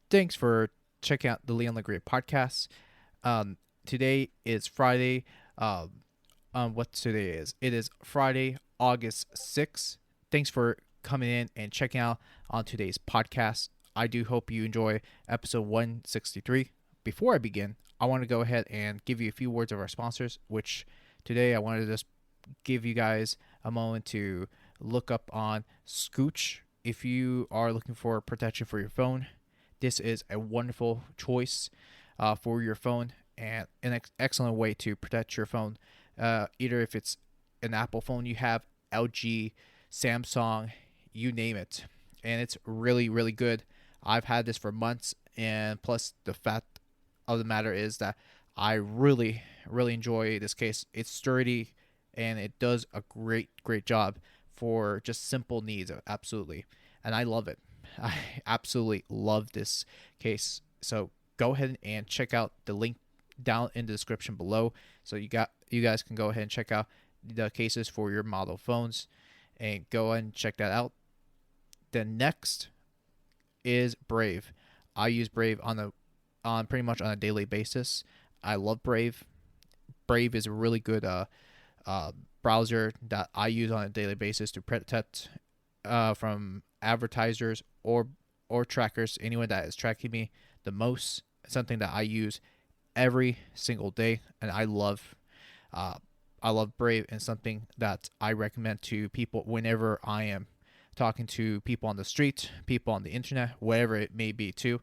Thanks for checking out the Leon LeGray podcast. Today is Friday. What today is? It is Friday, August 6th. Thanks for coming in and checking out on today's podcast. I do hope you enjoy episode 163. Before I begin, I want to go ahead and give you a few words of our sponsors, which today I wanted to just give you guys a moment to look up on Scooch. If you are looking for protection for your phone, this is a wonderful choice for your phone and an excellent way to protect your phone. Either if it's an Apple phone you have, LG, Samsung, you name it. And it's really, really good. I've had this for months, and plus the fact of the matter is that I really, really enjoy this case. It's sturdy and it does a great job for just simple needs. Absolutely. And I love it. I absolutely love this case. So go ahead and check out the link down in the description below. So you guys can go ahead and check out the cases for your model phones and go ahead and check that out. The next is Brave. I use Brave on pretty much on a daily basis. I love Brave. Brave is a really good browser that I use on a daily basis to protect from advertisers or trackers, anyone that is tracking me the most. Something that I use every single day, and I love Brave, and something that I recommend to people whenever I am talking to people on the street, people on the internet, whatever it may be too.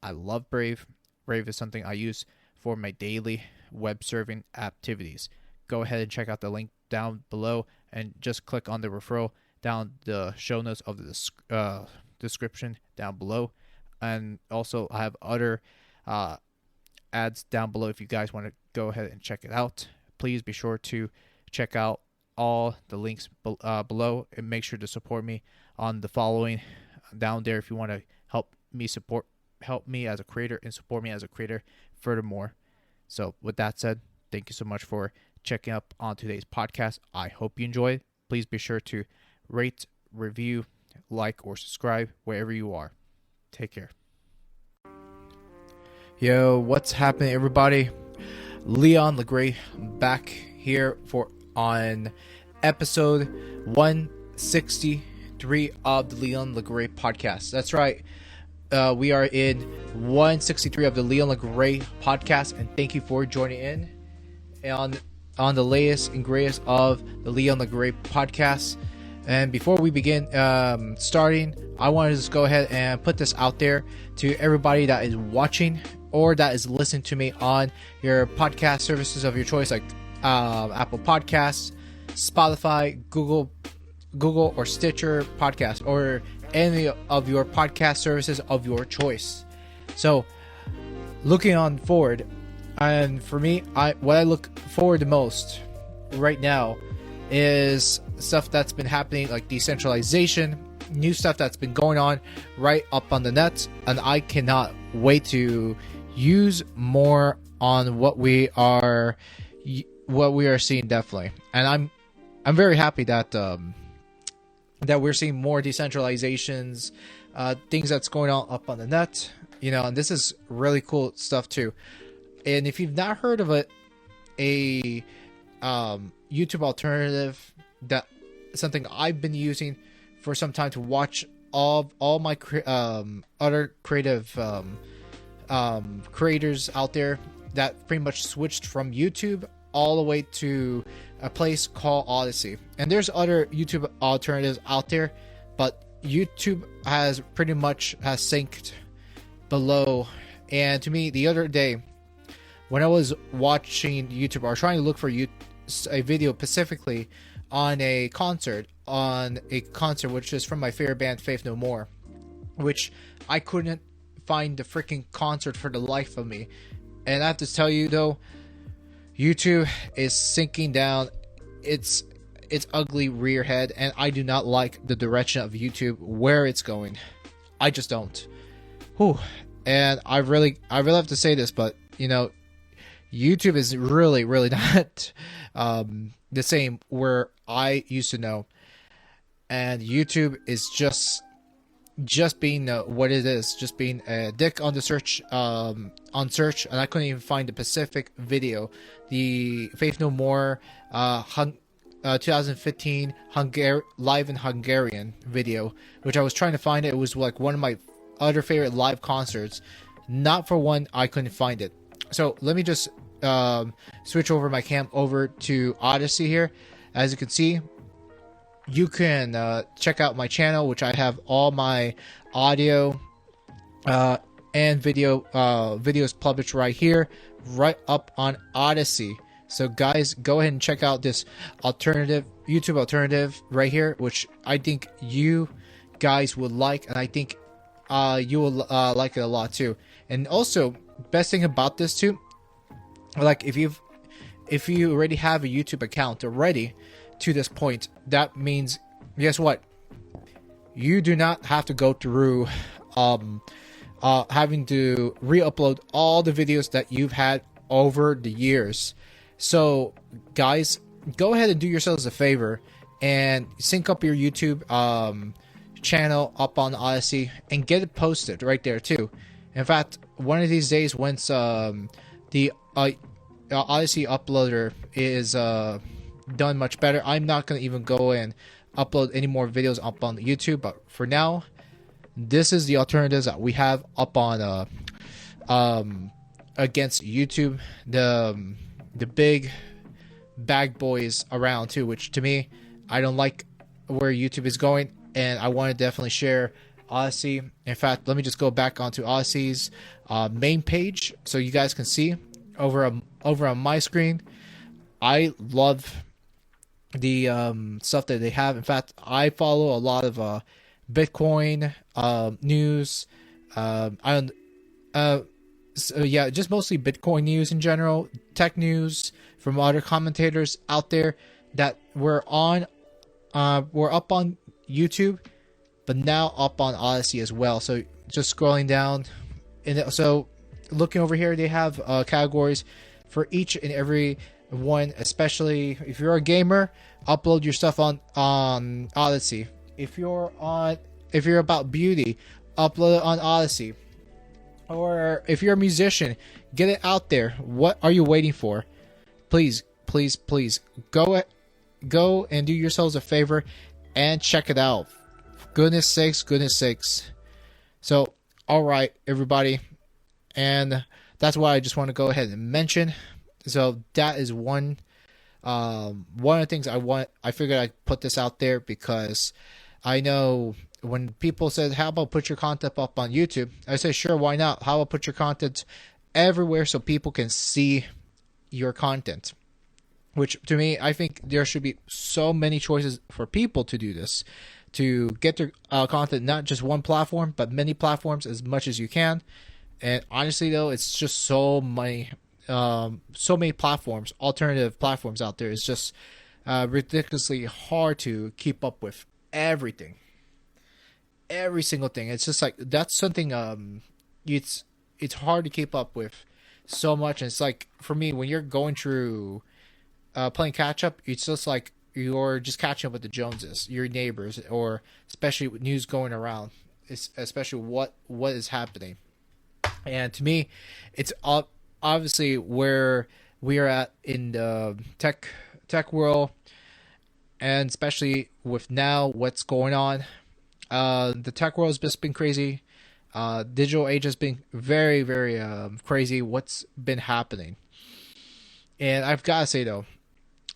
I love Brave. Brave is something I use for my daily web surfing activities. Go ahead and check out the link down below and just click on the referral down the show notes of the description down below. And also I have other ads down below if you guys want to go ahead and check it out. Please be sure to check out all the links below, and make sure to support me on the following down there if you want to help me as a creator and support me as a creator furthermore. So with that said, thank you so much for checking up on today's podcast. I hope you enjoyed. Please be sure to rate, review, like, or subscribe wherever you are. Take care. Yo, what's happening, everybody? Leon LeGray back here on episode 163 of the Leon LeGray podcast. That's right. We are in 163 of the Leon LeGray podcast, and thank you for joining in on the latest and greatest of the Leon LeGray podcast. And before we begin starting, I want to just go ahead and put this out there to everybody that is watching or that is listening to me on your podcast services of your choice, like Apple Podcasts, Spotify, Google or Stitcher podcast, or any of your podcast services of your choice. So looking on forward, and for me, what I look forward to most right now is stuff that's been happening, like decentralization, new stuff that's been going on right up on the net, and I cannot wait to use more on what we are seeing, definitely. And I'm very happy that that we're seeing more decentralizations, things that's going on up on the net, and this is really cool stuff too. And if you've not heard of it, a YouTube alternative, that something I've been using for some time to watch all my other creative creators out there that pretty much switched from YouTube all the way to a place called Odyssey. And there's other YouTube alternatives out there, but YouTube has pretty much synced below. And to me, the other day, when I was watching YouTube or trying to look for a video specifically on a concert which is from my favorite band, Faith No More, which I couldn't find the freaking concert for the life of me. And I have to tell you though, YouTube is sinking down its ugly rear head, and I do not like the direction of YouTube, where it's going. I just don't. Whew. And I really have to say this, but YouTube is really not the same where I used to know. And YouTube is just just being what it is, just being a dick on the search, on search, and I couldn't even find the Pacific video, the Faith No More, 2015 live in Hungarian video, which I was trying to find. It was like one of my other favorite live concerts. Not for one, I couldn't find it. So let me just switch over my cam over to Odyssey here. As you can see, you can check out my channel, which I have all my audio and video videos published right here, right up on Odyssey. So guys, go ahead and check out this YouTube alternative right here, which I think you guys would like, and I think you will like it a lot too. And also, best thing about this too, like if you already have a YouTube account already to this point, that means, guess what? You do not have to go through having to re-upload all the videos that you've had over the years. So guys, go ahead and do yourselves a favor and sync up your YouTube channel up on Odyssey and get it posted right there too. In fact, one of these days, once the Odyssey uploader is done much better, I'm not going to even go and upload any more videos up on YouTube. But for now, this is the alternatives that we have up on against YouTube. The big bag boys around too, which to me, I don't like where YouTube is going, and I want to definitely share Odyssey. In fact, let me just go back onto Odyssey's main page so you guys can see over on my screen. I love the stuff that they have. In fact, I follow a lot of Bitcoin news. So yeah, just mostly Bitcoin news in general, tech news from other commentators out there that were up on YouTube, but now up on Odyssey as well. So just scrolling down, and so looking over here, they have categories for each and every one. Especially if you're a gamer, upload your stuff on Odyssey. If you're about beauty, upload it on Odyssey. Or if you're a musician, get it out there. What are you waiting for? Please, please, please go and do yourselves a favor and check it out. Goodness sakes. So, all right, everybody, and that's why I just want to go ahead and mention. So that is one of the things I figured I'd put this out there, because I know when people said, how about put your content up on YouTube? I say, sure, why not? How about put your content everywhere so people can see your content? Which, to me, I think there should be so many choices for people to do this, to get their content, not just one platform, but many platforms as much as you can. And honestly, though, it's just so many platforms, alternative platforms out there. It's just ridiculously hard to keep up with everything. Every single thing. It's just like, that's something it's hard to keep up with so much. And it's like, for me, when you're going through playing catch up, it's just like you're just catching up with the Joneses, your neighbors, or especially with news going around, especially what is happening. And to me, it's obviously where we are at in the tech world, and especially with now what's going on. The tech world has just been crazy. Digital age has been very, very crazy. What's been happening, and I've got to say though,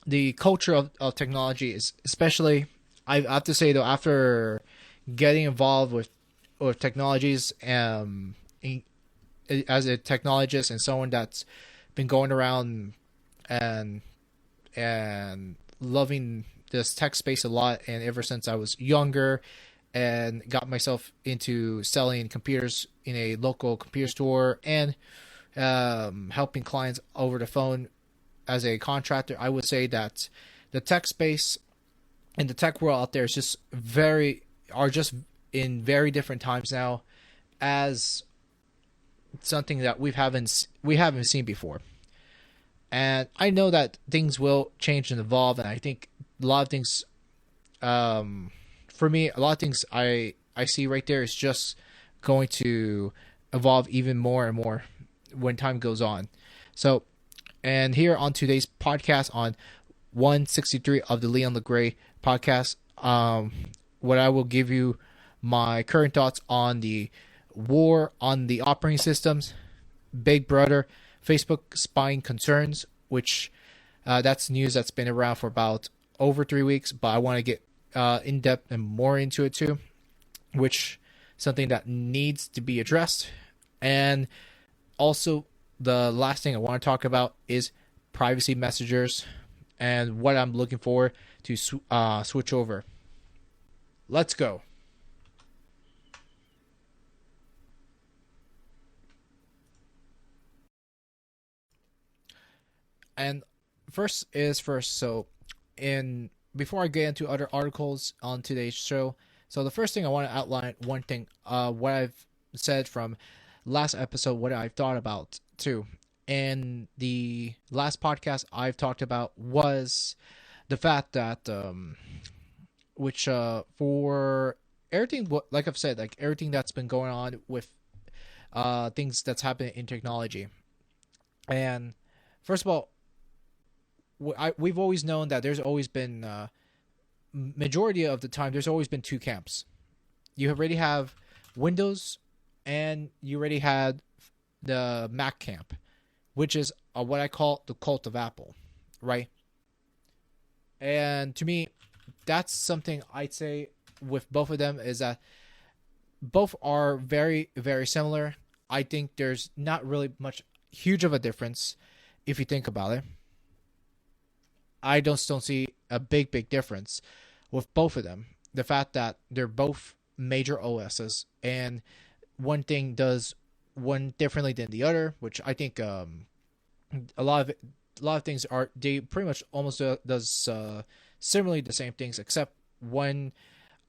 the culture of technology is, especially, I have to say though, after getting involved with technologies, as a technologist and someone that's been going around and loving this tech space a lot, and ever since I was younger, and got myself into selling computers in a local computer store, and helping clients over the phone as a contractor, I would say that the tech space and the tech world out there is just just in very different times now, as something that we haven't seen before. And I know that things will change and evolve, and I think a lot of things, for me, a lot of things I I see right there is just going to evolve even more and more when time goes on. So, and here on today's podcast on 163 of the Leon LeGray podcast, what I will give you my current thoughts on the war on the operating systems, Big Brother, Facebook spying concerns, which that's news that's been around for about over 3 weeks, but I want to get in depth and more into it too, which something that needs to be addressed. And also, the last thing I want to talk about is privacy messengers and what I'm looking for to switch over. Let's go. And first is first. So, in before I get into other articles on today's show, so the first thing I want to outline one thing, what I've said from last episode, what I've thought about too. In the last podcast, I've talked about was the fact that which for everything, like I've said, like everything that's been going on with things that's happening in technology. And first of all, we've always known that there's always been majority of the time there's always been two camps. You already have Windows, and you already had the Mac camp, which is what I call the cult of Apple, right? And to me, that's something I'd say with both of them is that both are very, very similar. I think there's not really much huge of a difference if you think about it. I don't see a big difference with both of them. The fact that they're both major OSes, and one thing does one differently than the other, which I think a lot of things are they pretty much almost does similarly the same things, except one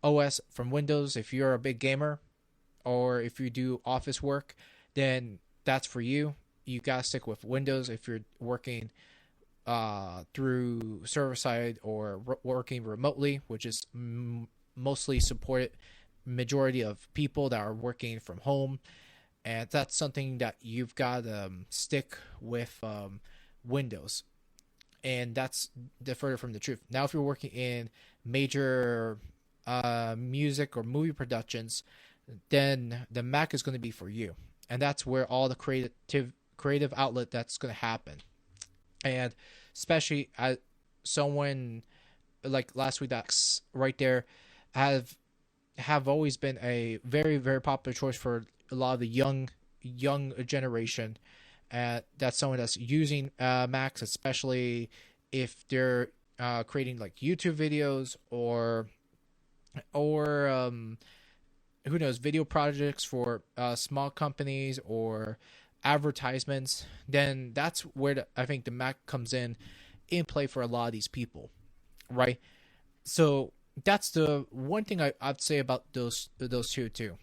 OS from Windows. If you're a big gamer or if you do office work, then that's for you. You gotta stick with Windows. If you're working through server side or working remotely, which is mostly supported majority of people that are working from home, and that's something that you've got to stick with Windows, and that's the further from the truth. Now, if you're working in major music or movie productions, then the Mac is going to be for you, and that's where all the creative outlet that's going to happen. And especially as someone like last week, that's right there have always been a very, very popular choice for a lot of the young generation. That's someone that's using Macs, especially if they're creating like YouTube videos or who knows, video projects for small companies or advertisements. Then that's where I think the Mac comes in play for a lot of these people, right? So that's the one thing I'd say about those two too.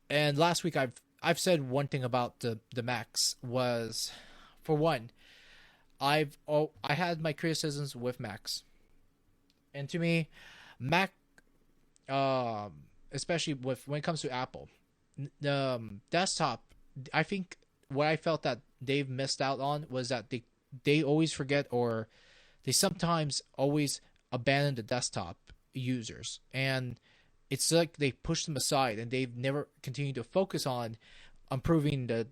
And last week I've said one thing about the Macs was, for one, I had my criticisms with Macs, and to me, Mac, especially when it comes to Apple, desktop, I think what I felt that they've missed out on was that they always forget, or they sometimes always abandon the desktop users, and it's like they push them aside and they've never continued to focus on improving the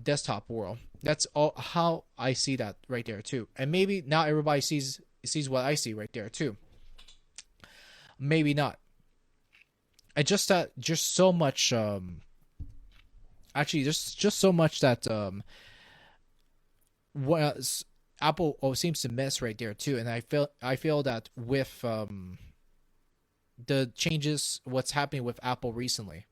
desktop world. That's all how I see that right there too. And maybe not everybody sees what I see right there too. Maybe not. I just so much actually just so much that what Apple seems to miss right there too. And I feel that with the changes, what's happening with Apple recently,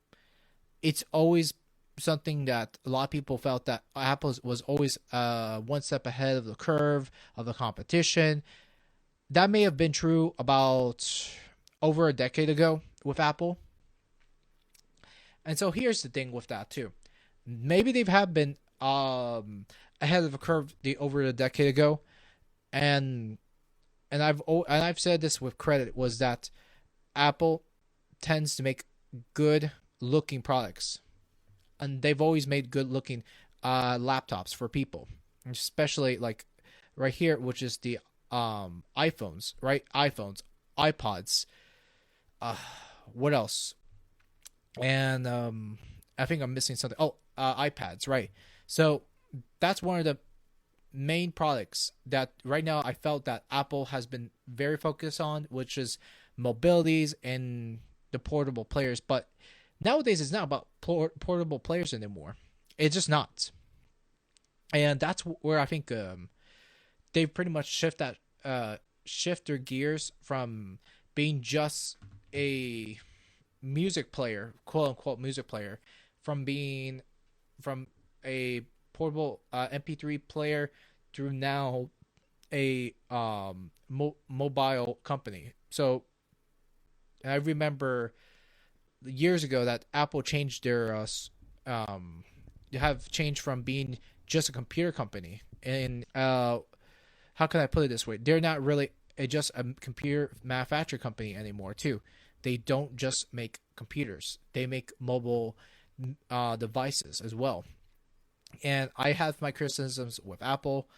it's always something that a lot of people felt that Apple was always one step ahead of the curve of the competition. That may have been true about over a decade ago with Apple. And so here's the thing with that too. Maybe they've have been ahead of the curve over a decade ago, and I've said this with credit, was that Apple tends to make good looking products, and they've always made good looking laptops for people, especially like right here, which is the iPhones, right? iPhones, iPods. Uh, what else? And I think I'm missing something. Oh, iPads, right? So that's one of the main products that right now I felt that Apple has been very focused on, which is mobilities and the portable players. But nowadays, it's not about portable players anymore. It's just not, and that's where I think they've pretty much shift their gears from being just a music player, quote unquote music player, from being from a portable MP3 player through now a mobile company. So I remember years ago that Apple changed their have changed from being just a computer company, and how can I put it this way? They're not really just a computer manufacturer company anymore, too. They don't just make computers; they make mobile devices as well. And I have my criticisms with Apple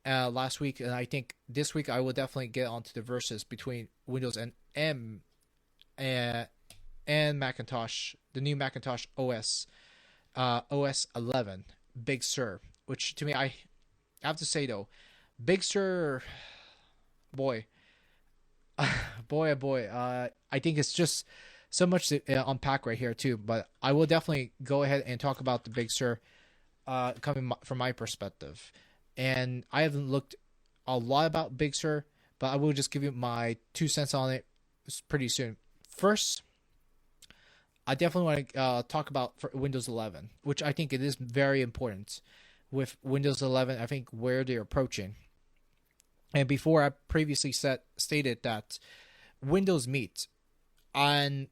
last week, and I think this week I will definitely get onto the verses between Windows and and Macintosh, the new Macintosh OS, OS 11, Big Sur, which to me I have to say though, Big Sur, boy, boy, oh boy, I think it's just so much to unpack right here too. But I will definitely go ahead and talk about the Big Sur, coming from my perspective. And I haven't looked a lot about Big Sur, but I will just give you my 2 cents on it pretty soon. First, I definitely want to talk about for Windows 11, which I think it is very important with Windows 11. I think where they're approaching. And before I previously stated that Windows Meet, and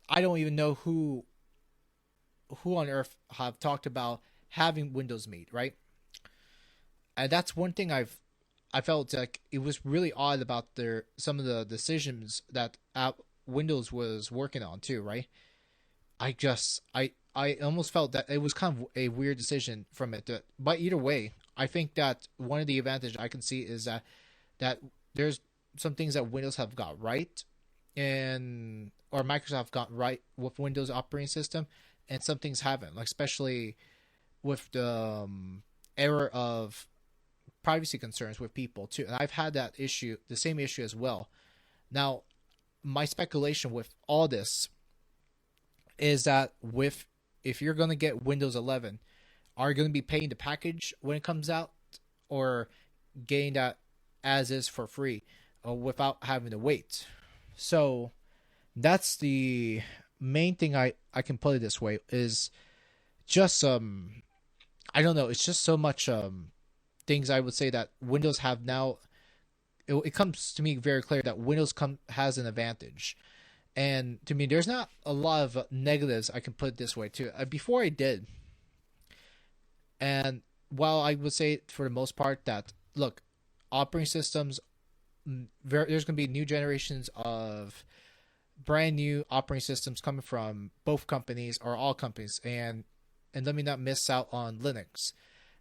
I don't even know who on earth have talked about having Windows Meet, right? And that's one thing I felt like it was really odd about their some of the decisions that Windows was working on too, right? I almost felt that it was kind of a weird decision from it. But either way, I think that one of the advantage I can see is that there's some things that Windows have got right, and or Microsoft got right with Windows operating system, and some things haven't. Like especially with the era of privacy concerns with people too. And I've had that issue, the same issue as well. Now, my speculation with all this is that with if you're going to get Windows 11, are you going to be paying the package when it comes out, or getting that as is for free, without having to wait? So that's the main thing I can put it this way is just I don't know, it's just so much things I would say that Windows have now. It comes to me very clear that Windows has an advantage. And to me, there's not a lot of negatives I can put it this way too. Before I did, and while I would say for the most part that look, operating systems, there's going to be new generations of brand new operating systems coming from both companies or all companies, and let me not miss out on Linux,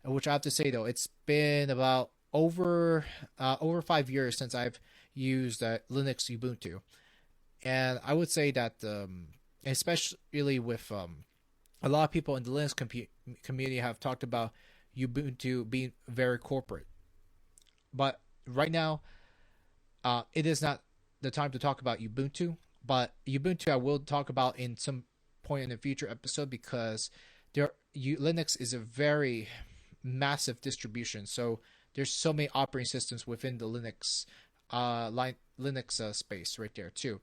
which I have to say though, it's been about over 5 years since I've used Linux Ubuntu. And I would say that, especially with a lot of people in the Linux community have talked about Ubuntu being very corporate. But right now, it is not the time to talk about Ubuntu. But Ubuntu I will talk about in some point in the future episode, because Linux is a very massive distribution. So there's so many operating systems within the Linux space right there too.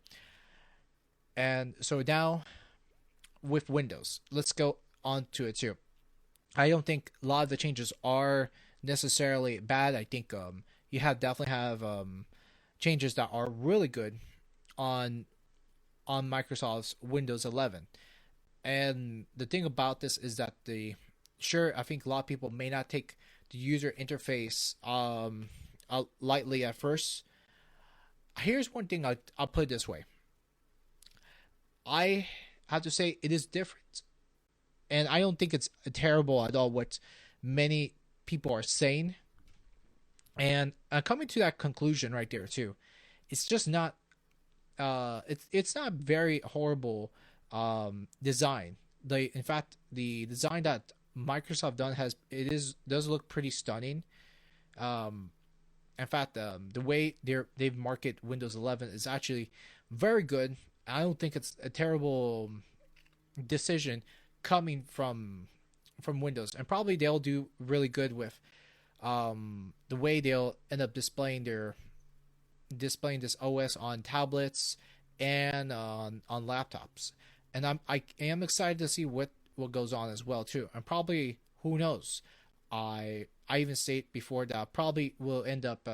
And so now with Windows, let's go on to it too. I don't think a lot of the changes are necessarily bad. I think you definitely have changes that are really good on Microsoft's Windows 11. And the thing about this is that I think a lot of people may not take the user interface lightly at first. Here's one thing I'll put it this way. I have to say it is different, and I don't think it's terrible at all. What many people are saying, and coming to that conclusion right there too, it's just not. It's not very horrible design. In fact, the design that Microsoft done does look pretty stunning. Um, in fact, the way they've marketed Windows 11 is actually very good. I don't think it's a terrible decision coming from Windows, and probably they'll do really good with the way they'll end up displaying this OS on tablets and on laptops. And I am excited to see what goes on as well too. And probably, who knows? I even state before that I probably will end up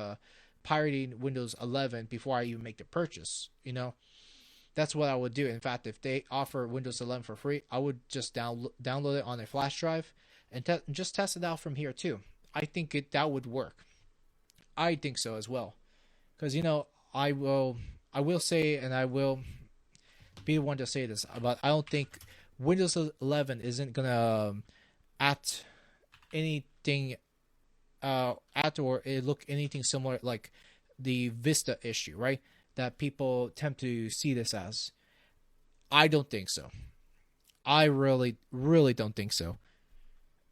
pirating Windows 11 before I even make the purchase. That's what I would do. In fact, if they offer Windows 11 for free, I would just download it on a flash drive and just test it out from here too. I think that would work. I think so as well, because I will say, and I will be the one to say this, but I don't think Windows 11 isn't gonna at anything at or it look anything similar like the Vista issue, right? That people tend to see this as. I don't think so. I really, really don't think so.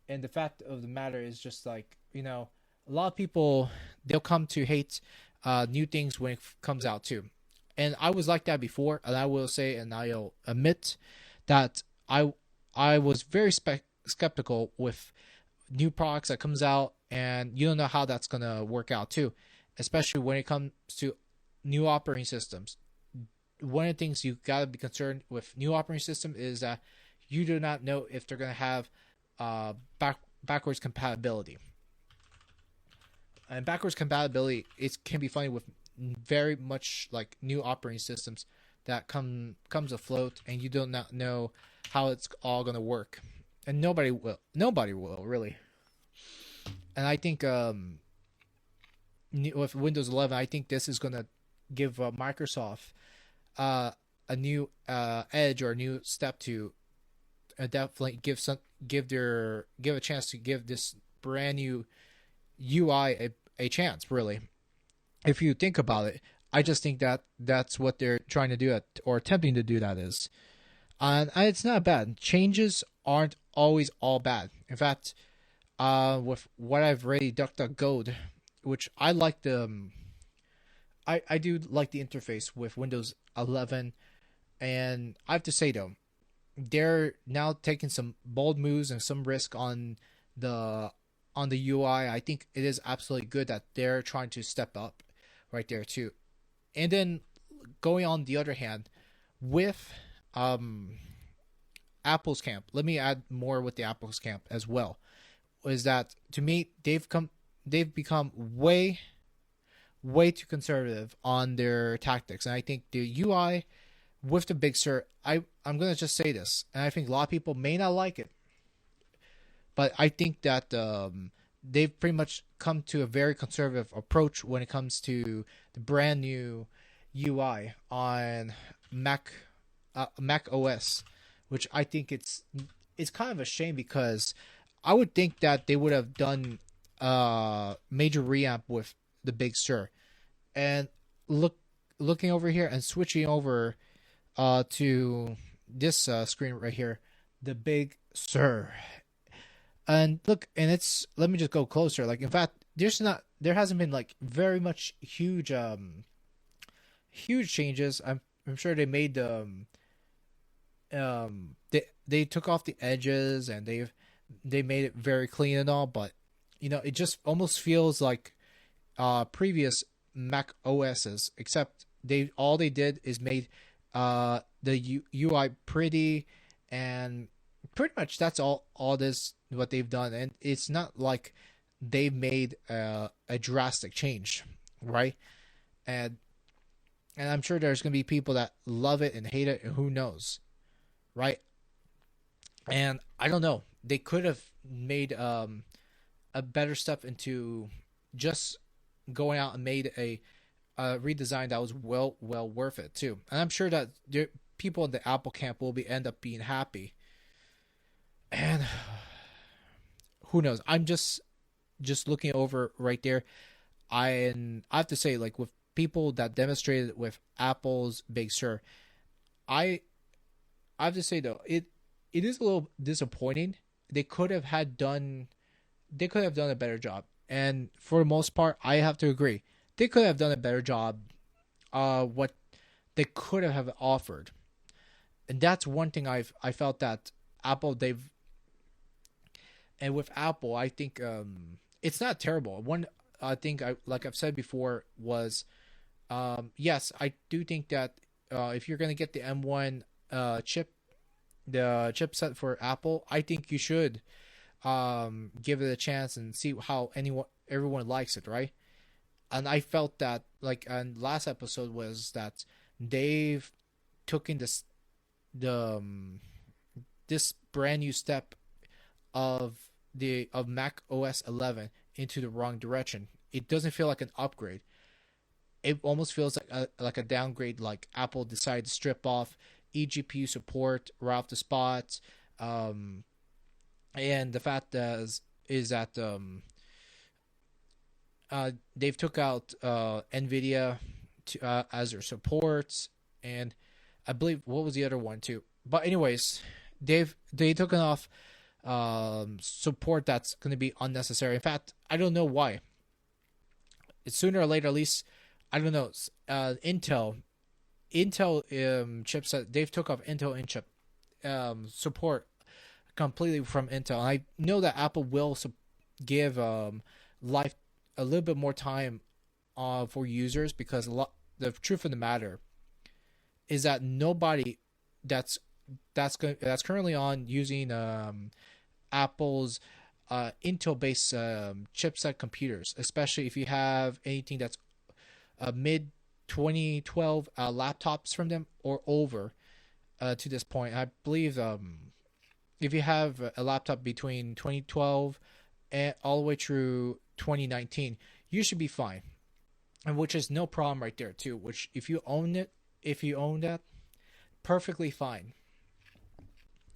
And the fact of the matter is just like, a lot of people, they'll come to hate new things when it comes out too. And I was like that before, and I will say, and I'll admit that I was very skeptical with new products that comes out, and you don't know how that's gonna work out too, especially when it comes to new operating systems. One of the things you gotta be concerned with new operating system is that you do not know if they're gonna have backwards compatibility. And backwards compatibility, it can be funny with very much like new operating systems that comes afloat, and you do not know how it's all gonna work, and nobody will really. And I think with Windows 11, I think this is gonna give Microsoft a new edge or a new step to definitely give a chance to give this brand new UI a chance, really. If you think about it, I just think that that's what they're trying to do or attempting to do, that is. And it's not bad. Changes aren't always all bad. In fact, with what I've already DuckDuckGo'd, which I like I do like the interface with Windows 11, and I have to say though, they're now taking some bold moves and some risk on the UI. I think it is absolutely good that they're trying to step up right there too. And then going on the other hand, with Apple's camp, let me add more with the Apple's camp as well. Is that to me they've become way too conservative on their tactics, and I think the UI with the Big Sur, I'm gonna just say this, and I think a lot of people may not like it, but I think that they've pretty much come to a very conservative approach when it comes to the brand new UI on Mac OS, which I think it's kind of a shame, because I would think that they would have done major reamp with the Big Sur. And looking over here and switching over to this screen right here, the Big Sur. And look, and let me just go closer. Like, in fact, there hasn't been like very much huge changes. I'm sure they made they took off the edges, and they made it very clean and all, but it just almost feels like previous Mac OSs, except all they did is made the UI pretty, and pretty much that's all this what they've done. And it's not like they've made a drastic change, right? And I'm sure there's gonna be people that love it and hate it, and who knows, right? And I don't know, they could have made a better step into just going out and made a redesign that was well worth it too. And I'm sure that people in the Apple camp will be end up being happy. And who knows? I'm just looking over right there. I have to say, like, with people that demonstrated with Apple's Big Sur, I I have to say though, it is a little disappointing. They could have had done they could have done a better job. And for the most part, I have to agree. They could have done a better job what they could have offered. And that's one thing I felt that Apple they've and with Apple, I think it's not terrible. One I think I like I've said before was yes, I do think that if you're going to get the M1 the chipset for Apple, I think you should give it a chance and see how everyone likes it, right? And I felt that like and last episode was that they've taken the this brand new step of the Mac OS 11 into the wrong direction. It doesn't feel like an upgrade. It almost feels like a downgrade. Like Apple decided to strip off eGPU support right off the spot, um, and the fact is that they've took out NVIDIA as their supports, and I believe what was the other one too. But anyways, they took off support that's going to be unnecessary. In fact, I don't know why. It's sooner or later, at least. I don't know. Intel chipset. They've took off Intel in chip support completely from Intel. And I know that Apple will give life a little bit more time for users because the truth of the matter is that nobody that's currently on using Apple's Intel based chipset computers, especially if you have anything that's mid 2012 laptops from them or over to this point. I believe if you have a laptop between 2012 and all the way through 2019, you should be fine. And which is no problem right there too. Which if you own that, perfectly fine.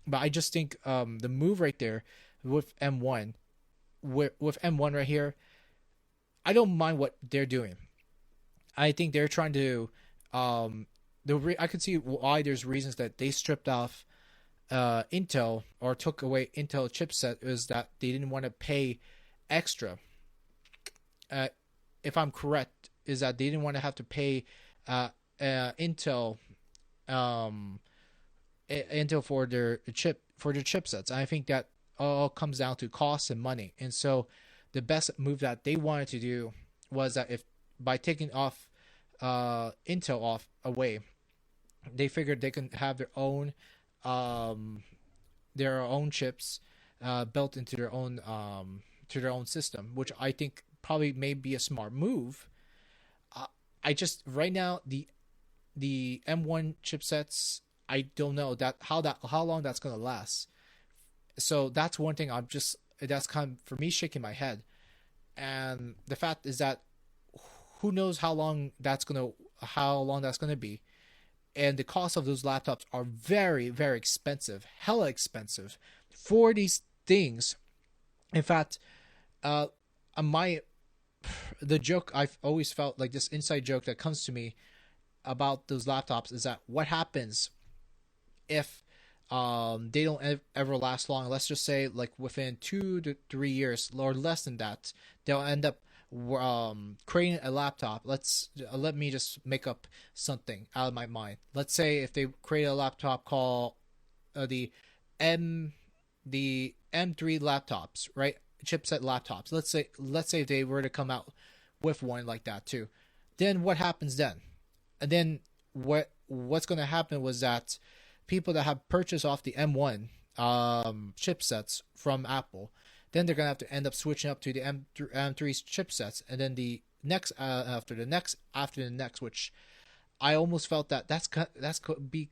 But I just think the move right there with M1, with M1 right here, I don't mind what they're doing. I think they're trying to. I could see why there's reasons that they stripped off Intel or took away Intel chipset is that they didn't want to pay extra. If I'm correct, is that they didn't want to have to pay Intel Intel for their chipsets. I think that all comes down to cost and money. And so the best move that they wanted to do was that if by taking off Intel off away, they figured they can have their own chips built into their own system, which I think probably may be a smart move. I just right now the M1 chipsets, I don't know how long that's gonna last. So that's one thing that's kind of for me shaking my head, and the fact is that who knows how long that's gonna be, and the cost of those laptops are very very expensive, hella expensive for these things. In fact, uh, my the joke I've always felt like this inside joke that comes to me about those laptops is that what happens if they don't ever last long. Let's just say like within 2 to 3 years or less than that, they'll end up creating a laptop. Let me just make up something out of my mind. Let's say if they create a laptop called the M the M3 laptops, right? Chipset laptops. Let's say if they were to come out with one like that too, then what happens then? And then what's going to happen was that people that have purchased off the M1 chipsets from Apple, then they're going to have to end up switching up to the M3's chipsets, and then the next after the next, which I almost felt that'll be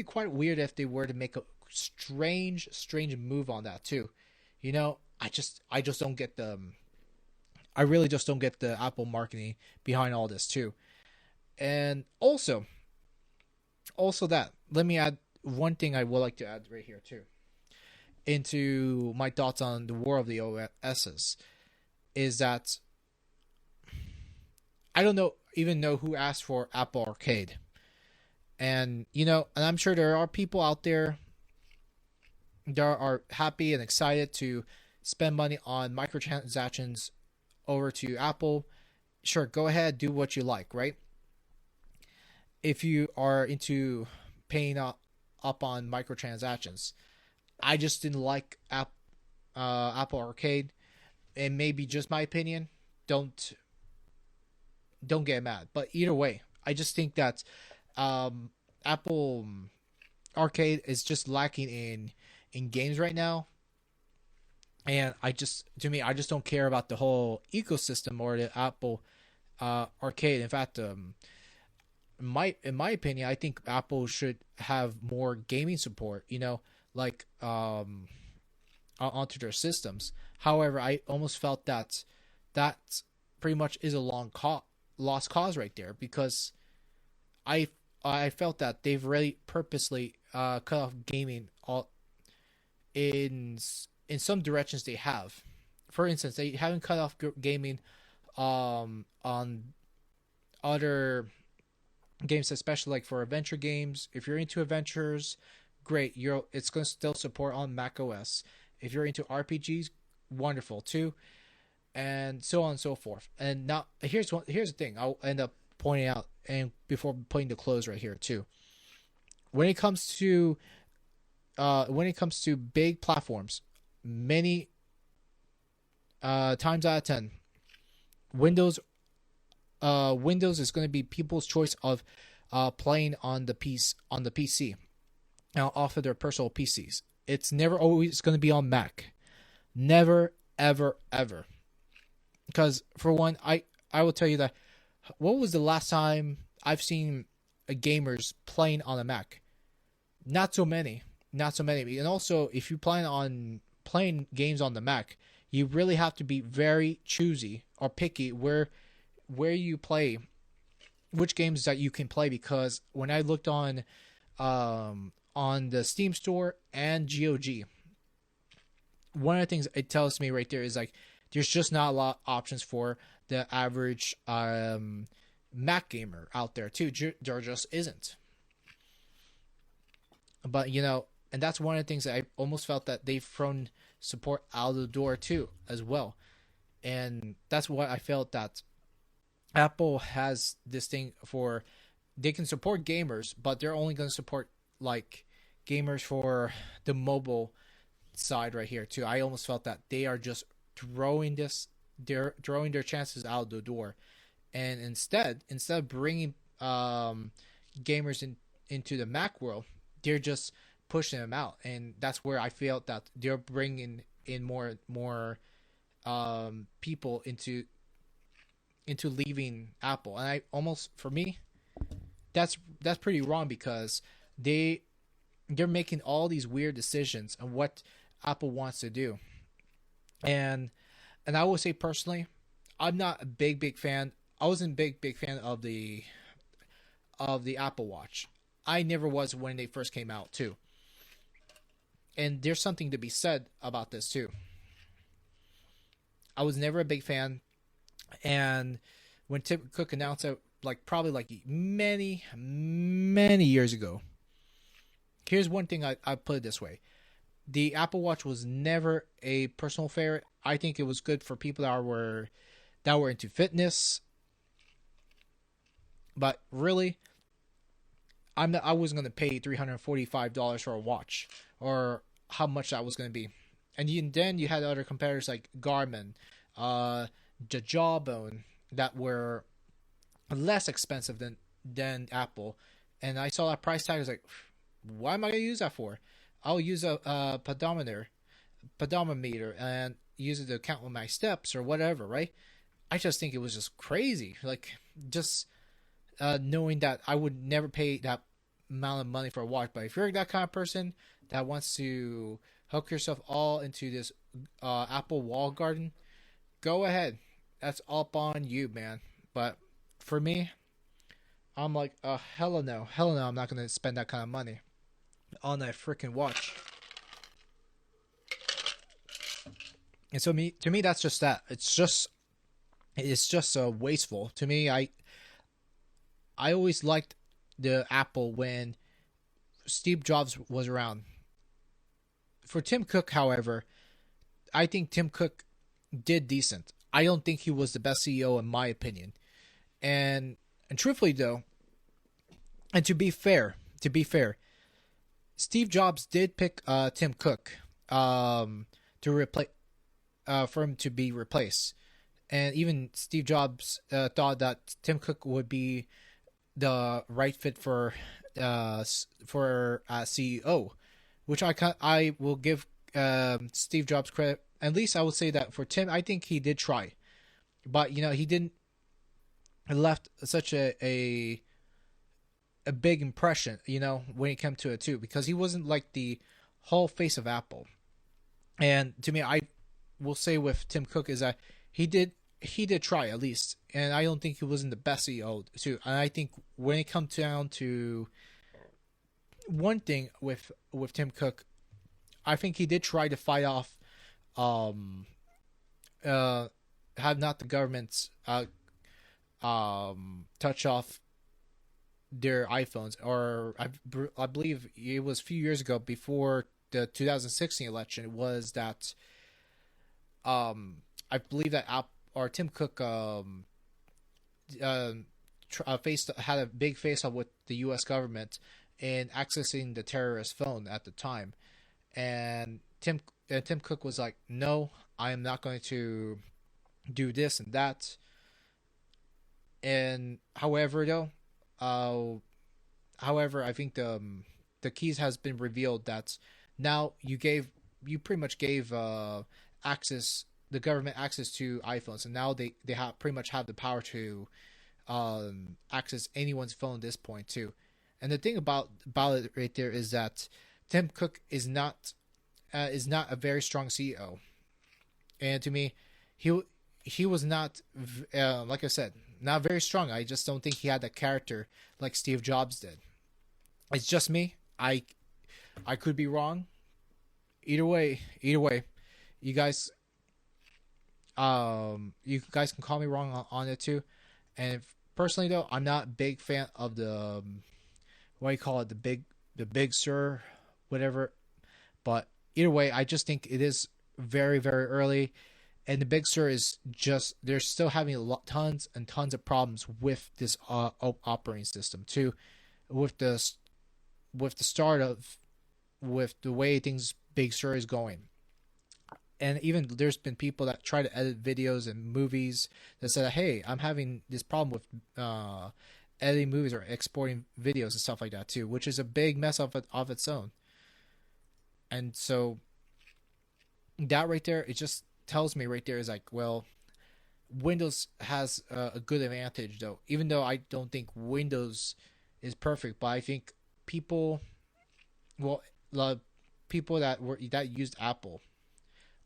quite weird if they were to make a strange move on that too. You know, I just don't get I really just don't get the Apple marketing behind all this too. And also, Also, that let me add one thing I would like to add right here too into my thoughts on the war of the OSs is that I don't know even know who asked for Apple Arcade, and and I'm sure there are people out there that are happy and excited to spend money on microtransactions over to Apple. Sure, go ahead, do what you like, right? If you are into paying up on microtransactions, I just didn't like Apple Arcade. And maybe just my opinion. Don't don't get mad. But either way, I just think that um, Apple Arcade is just lacking in games right now. And I just don't care about the whole ecosystem or the Apple Arcade. In fact, in my opinion, I think Apple should have more gaming support. Like onto their systems. However, I almost felt that that pretty much is a lost cause right there because I I felt that they've really purposely cut off gaming all in in some directions they have. For instance, they haven't cut off gaming on other games, especially like for adventure games. If you're into adventures, great. It's going to still support on Mac OS. If you're into RPGs, wonderful too, and so on and so forth. And now here's the thing. I'll end up pointing out, and before putting the close right here too. When it comes to big platforms, many times out of 10, Windows Windows is going to be people's choice of playing on the PC off of their personal PCs. It's never always going to be on Mac. Never, ever, ever. Because for one, I will tell you that what was the last time I've seen gamers playing on a Mac? Not so many. Not so many. And also, if you plan on playing games on the Mac, you really have to be very choosy or picky where you play, which games that you can play. Because when I looked on the Steam store and GOG, one of the things it tells me right there is like there's just not a lot of options for the average Mac gamer out there too. There just isn't. But and that's one of the things that I almost felt that they've thrown support out of the door too as well. And that's what I felt that Apple has this thing for they can support gamers, but they're only going to support like gamers for the mobile side right here too. I almost felt that they are just they're throwing their chances out the door, and instead of bringing gamers into the Mac world, they're just pushing them out, and that's where I felt that they're bringing in more people into leaving Apple, and I almost for me that's pretty wrong because they're making all these weird decisions on what Apple wants to do. And I will say personally, I'm not a big fan. I wasn't a big fan of the Apple Watch. I never was when they first came out too. And there's something to be said about this too. I was never a big fan, and when Tim Cook announced it, like probably like many years ago. Here's one thing I put it this way: the Apple Watch was never a personal favorite. I think it was good for people that were into fitness, but really, I wasn't going to pay $345 for a watch or how much that was going to be. And then you had other competitors like Garmin, the Jawbone that were less expensive than Apple. And I saw that price tag. I was like, what am I going to use that for? I'll use a pedometer and use it to count my steps or whatever, right? I just think it was just crazy. Like, just knowing that I would never pay that amount of money for a watch. But if you're that kind of person that wants to hook yourself all into this Apple wall garden, go ahead. That's up on you, man. But for me, I'm like, hell no, I'm not gonna spend that kind of money on that freaking watch. And so to me, that's just that. It's just wasteful. To me, I always liked the Apple when Steve Jobs was around. For Tim Cook, however, I think Tim Cook did decent. I don't think he was the best CEO in my opinion. And truthfully though, and to be fair, Steve Jobs did pick Tim Cook to replace for him to be replaced. And even Steve Jobs thought that Tim Cook would be the right fit for CEO, which I will give Steve Jobs credit. At least I would say that for Tim, I think he did try, but he didn't left such a big impression. When it came to it too, because he wasn't like the whole face of Apple. And to me, I will say with Tim Cook is that he did he did try at least, and I don't think he wasn't the best CEO too. And I think when it comes down to one thing with Tim Cook, I think he did try to fight off, um, uh, have not the governments touch off their iPhones, or I believe it was a few years ago before the 2016 election. It was that I believe that Tim Cook uh, faced had a big face off with the U.S. government in accessing the terrorist phone at the time, and Tim Cook was like, "No, I am not going to do this and that." And uh, however, I think the keys has been revealed that now you pretty much gave access the government access to iPhones, and now they have pretty much have the power to access anyone's phone at this point too. And the thing about it right there is that Tim Cook is not a very strong CEO, and to me, he he was not like I said, not very strong. I just don't think he had the character like Steve Jobs did. It's just me. I could be wrong. Either way, you guys you guys can call me wrong on it too. And personally though, I'm not a big fan of the what do you call it, the big sir, whatever. But either way, I just think it is very early, and the Big Sur is just they're still having tons and tons of problems with this operating system too, with the start of with the way things Big Sur is going. And even there's been people that try to edit videos and movies that said, "Hey, I'm having this problem with editing movies or exporting videos and stuff like that too," which is a big mess of its own. And so that right there, it just tells me right there is like, well, Windows has a good advantage though, even though I don't think Windows is perfect, but I think people, well, the people that used Apple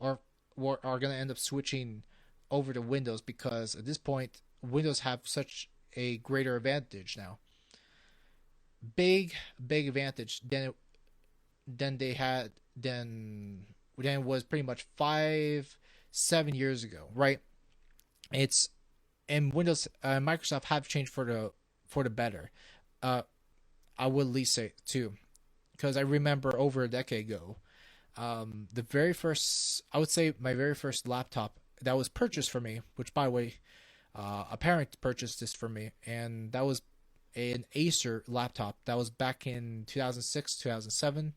are are gonna end up switching over to Windows because at this point Windows have such a greater advantage now, big advantage than they had than was pretty much 5 7 years ago, right? It's and Windows Microsoft have changed for the better. Uh, I would at least say too, because I remember over a decade ago, the very first I would say my very first laptop that was purchased for me, which by the way, a parent purchased this for me, and that was an Acer laptop. That was back in 2006 2007.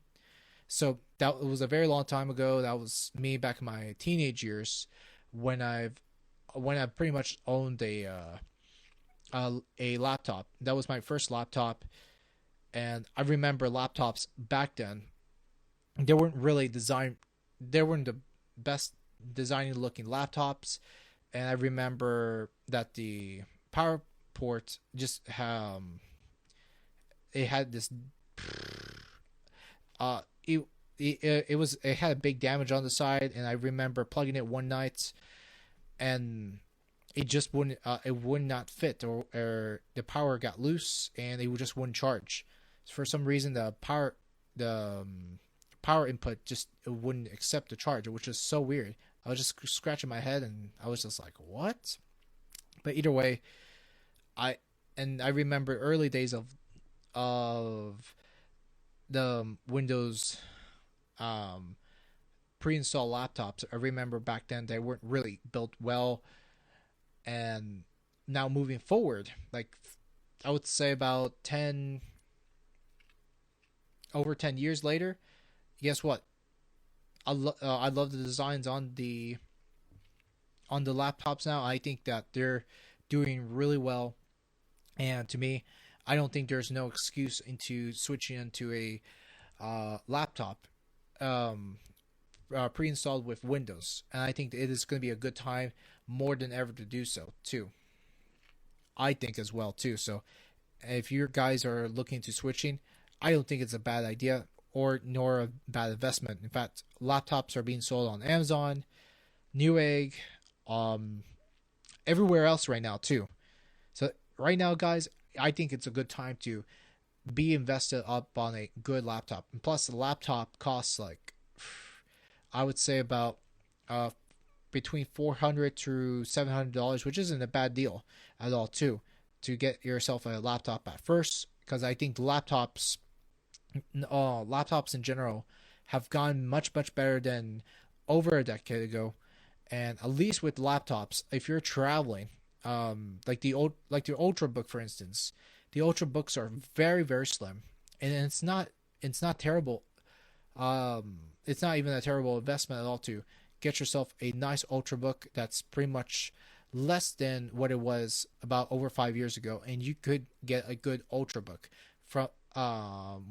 So that was a very long time ago. That was me back in my teenage years when I pretty much owned a laptop. That was my first laptop, and I remember laptops back then. They weren't really designed. They weren't the best designing looking laptops, and I remember that the power port just it had this uh it had a big damage on the side, and I remember plugging it one night, and it just wouldn't it would not fit, or the power got loose and it just wouldn't charge. For some reason, the power input just it wouldn't accept the charge, which is so weird. I was just scratching my head and I was just like, what? But either way, I I remember early days of the Windows um, pre-installed laptops. I remember back then they weren't really built well, and now moving forward, like I would say about 10 over 10 years later, guess what? I love the designs on the laptops now. I think that they're doing really well, and to me, I don't think there's no excuse into switching into a laptop um, pre-installed with Windows, and I think it is going to be a good time more than ever to do so too. I think as well too. So if you guys are looking to switching, I don't think it's a bad idea or nor a bad investment. In fact, laptops are being sold on Amazon, Newegg, um, everywhere else right now too. So right now, guys, I think it's a good time to be invested up on a good laptop. And plus, the laptop costs like I would say about uh, between $400 to $700, which isn't a bad deal at all too, to get yourself a laptop at first. Because I think laptops in general have gone much better than over a decade ago. And at least with laptops, if you're traveling, like the Ultrabook for instance, the Ultrabooks are very slim, and it's not terrible. It's not even a terrible investment at all to get yourself a nice Ultrabook that's pretty much less than what it was about over 5 years ago, and you could get a good Ultrabook from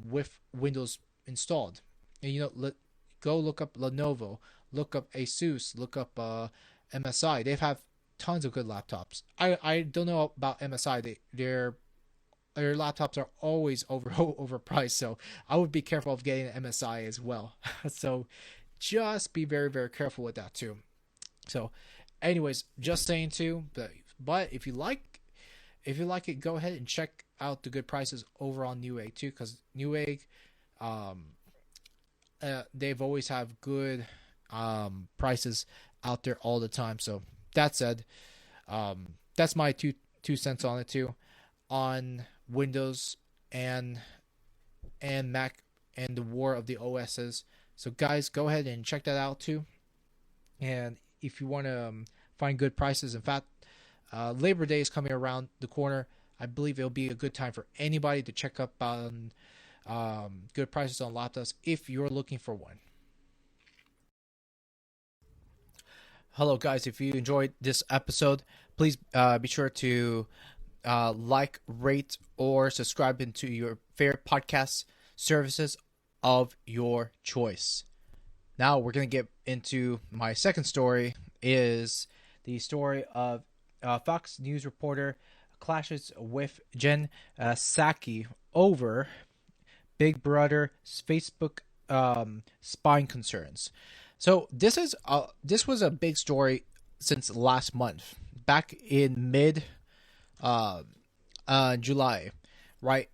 with Windows installed. And go look up Lenovo, look up Asus, look up MSI. They have tons of good laptops. I don't know about MSI. Their laptops are always overpriced, so I would be careful of getting an MSI as well. So just be very careful with that too. So, anyways, just saying too. But if you like it, go ahead and check out the good prices over on Newegg too, because Newegg, um, they've always have good prices out there all the time. So that said, that's my two cents on it too, on Windows and Mac and the war of the OSes. So guys, go ahead and check that out too. And if you want to find good prices, in fact, Labor Day is coming around the corner. I believe it'll be a good time for anybody to check up on good prices on laptops if you're looking for one. Hello, guys. If you enjoyed this episode, please be sure to like, rate, or subscribe into your favorite podcast services of your choice. Now we're going to get into my second story, is the story of Fox News reporter clashes with Jen Psaki over Big Brother's Facebook spying concerns. So this was a big story since last month, back in mid July, right?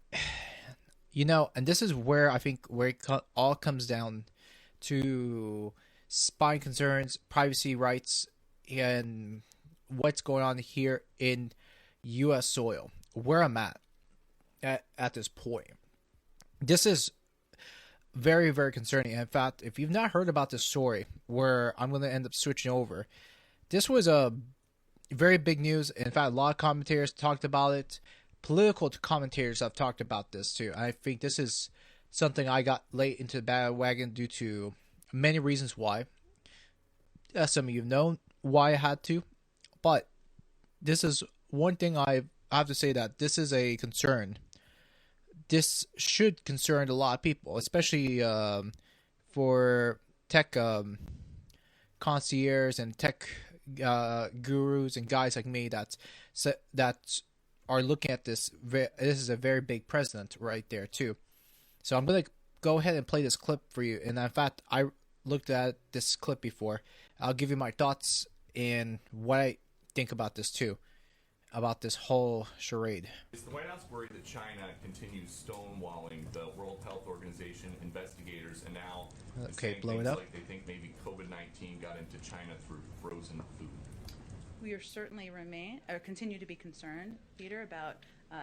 And this is where I think where all comes down to spying concerns, privacy rights, and what's going on here in U.S. soil, where I'm at this point. This is very concerning. In fact, if you've not heard about this story, where I'm going to end up switching over, this was a very big news. In fact, a lot of commentators talked about it. Political commentators have talked about this too. I think this is something I got late into the bandwagon due to many reasons why. As some of you know why I had to, but this is one thing I have to say, that this is a concern. This should concern a lot of people, especially for tech concierge and tech gurus and guys like me that are looking at this. This is a very big precedent right there too. So I'm gonna go ahead and play this clip for you. And in fact, I looked at this clip before. I'll give you my thoughts and what I think about this too, about this whole charade. Is the White House worried that China continues stonewalling the World Health Organization investigators, and now saying blow it things up. like they think maybe COVID-19 got into China through frozen food? We are certainly continue to be concerned, Peter, about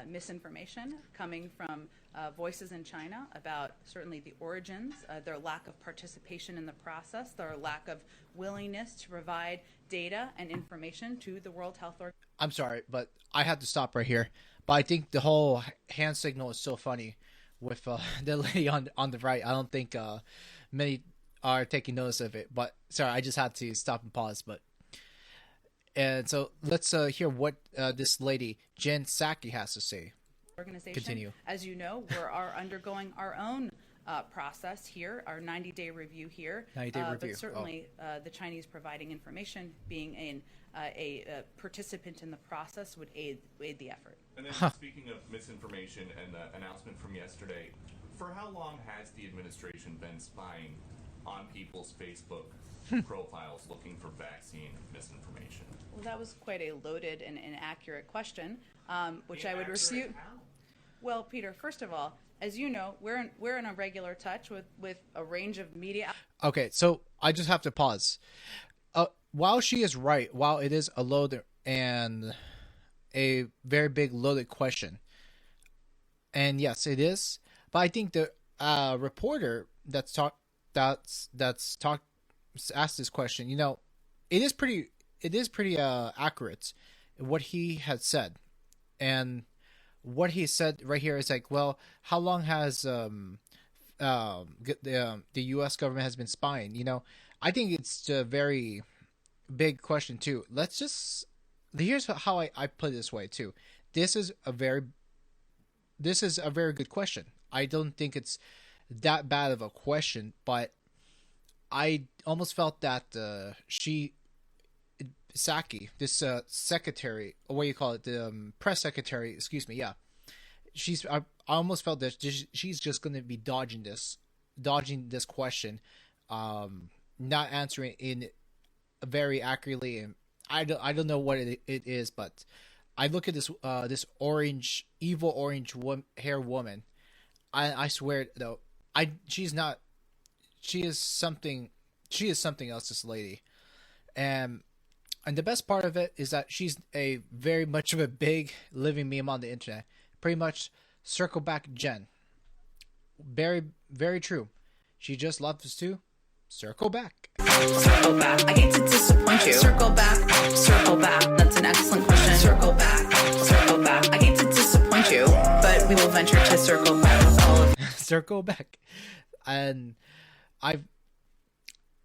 misinformation coming from voices in China about certainly the origins, their lack of participation in the process, their lack of willingness to provide data and information to the World Health Organization. I'm sorry, but I had to stop right here. But I think the whole hand signal is so funny with the lady on the right. I don't think many are taking notice of it. But sorry, I just had to stop and pause. And so let's hear what this lady, Jen Psaki, has to say. Organization. Continue. As you know, we're undergoing our own process here, our 90-day review here. 90-day review. But certainly the Chinese providing information, being a participant in the process, would aid the effort. And then speaking of misinformation and the announcement from yesterday, for how long has the administration been spying on people's Facebook profiles looking for vaccine misinformation? Well, that was quite a loaded and inaccurate question, which I would receive. Well, Peter, first of all, as you know, we're in a regular touch with a range of media. Okay, so I just have to pause. While she is right, while it is a loaded and a very big loaded question, and yes, it is, but I think the reporter asked this question, it is pretty accurate what he had said. And what he said right here is like, well, how long has the U.S. government has been spying? I think it's a very big question too. Here's how I put it this way too. This is a very good question. I don't think it's that bad of a question, but I almost felt that Psaki, this secretary, or what do you call it, the press secretary, excuse me, yeah. I almost felt that she's just going to be dodging this question, not answering in very accurately. And I don't know what it is, but I look at this evil orange hair woman. I swear though, she is something else, this lady. And the best part of it is that she's a very much of a big living meme on the internet. Pretty much circle back Jen. Very, very true. She just loves to circle back. Circle back. I hate to disappoint you. Circle back. Circle back. That's an excellent question. Circle back. Circle back. I hate to disappoint you, but we will venture to circle back all of Circle back. And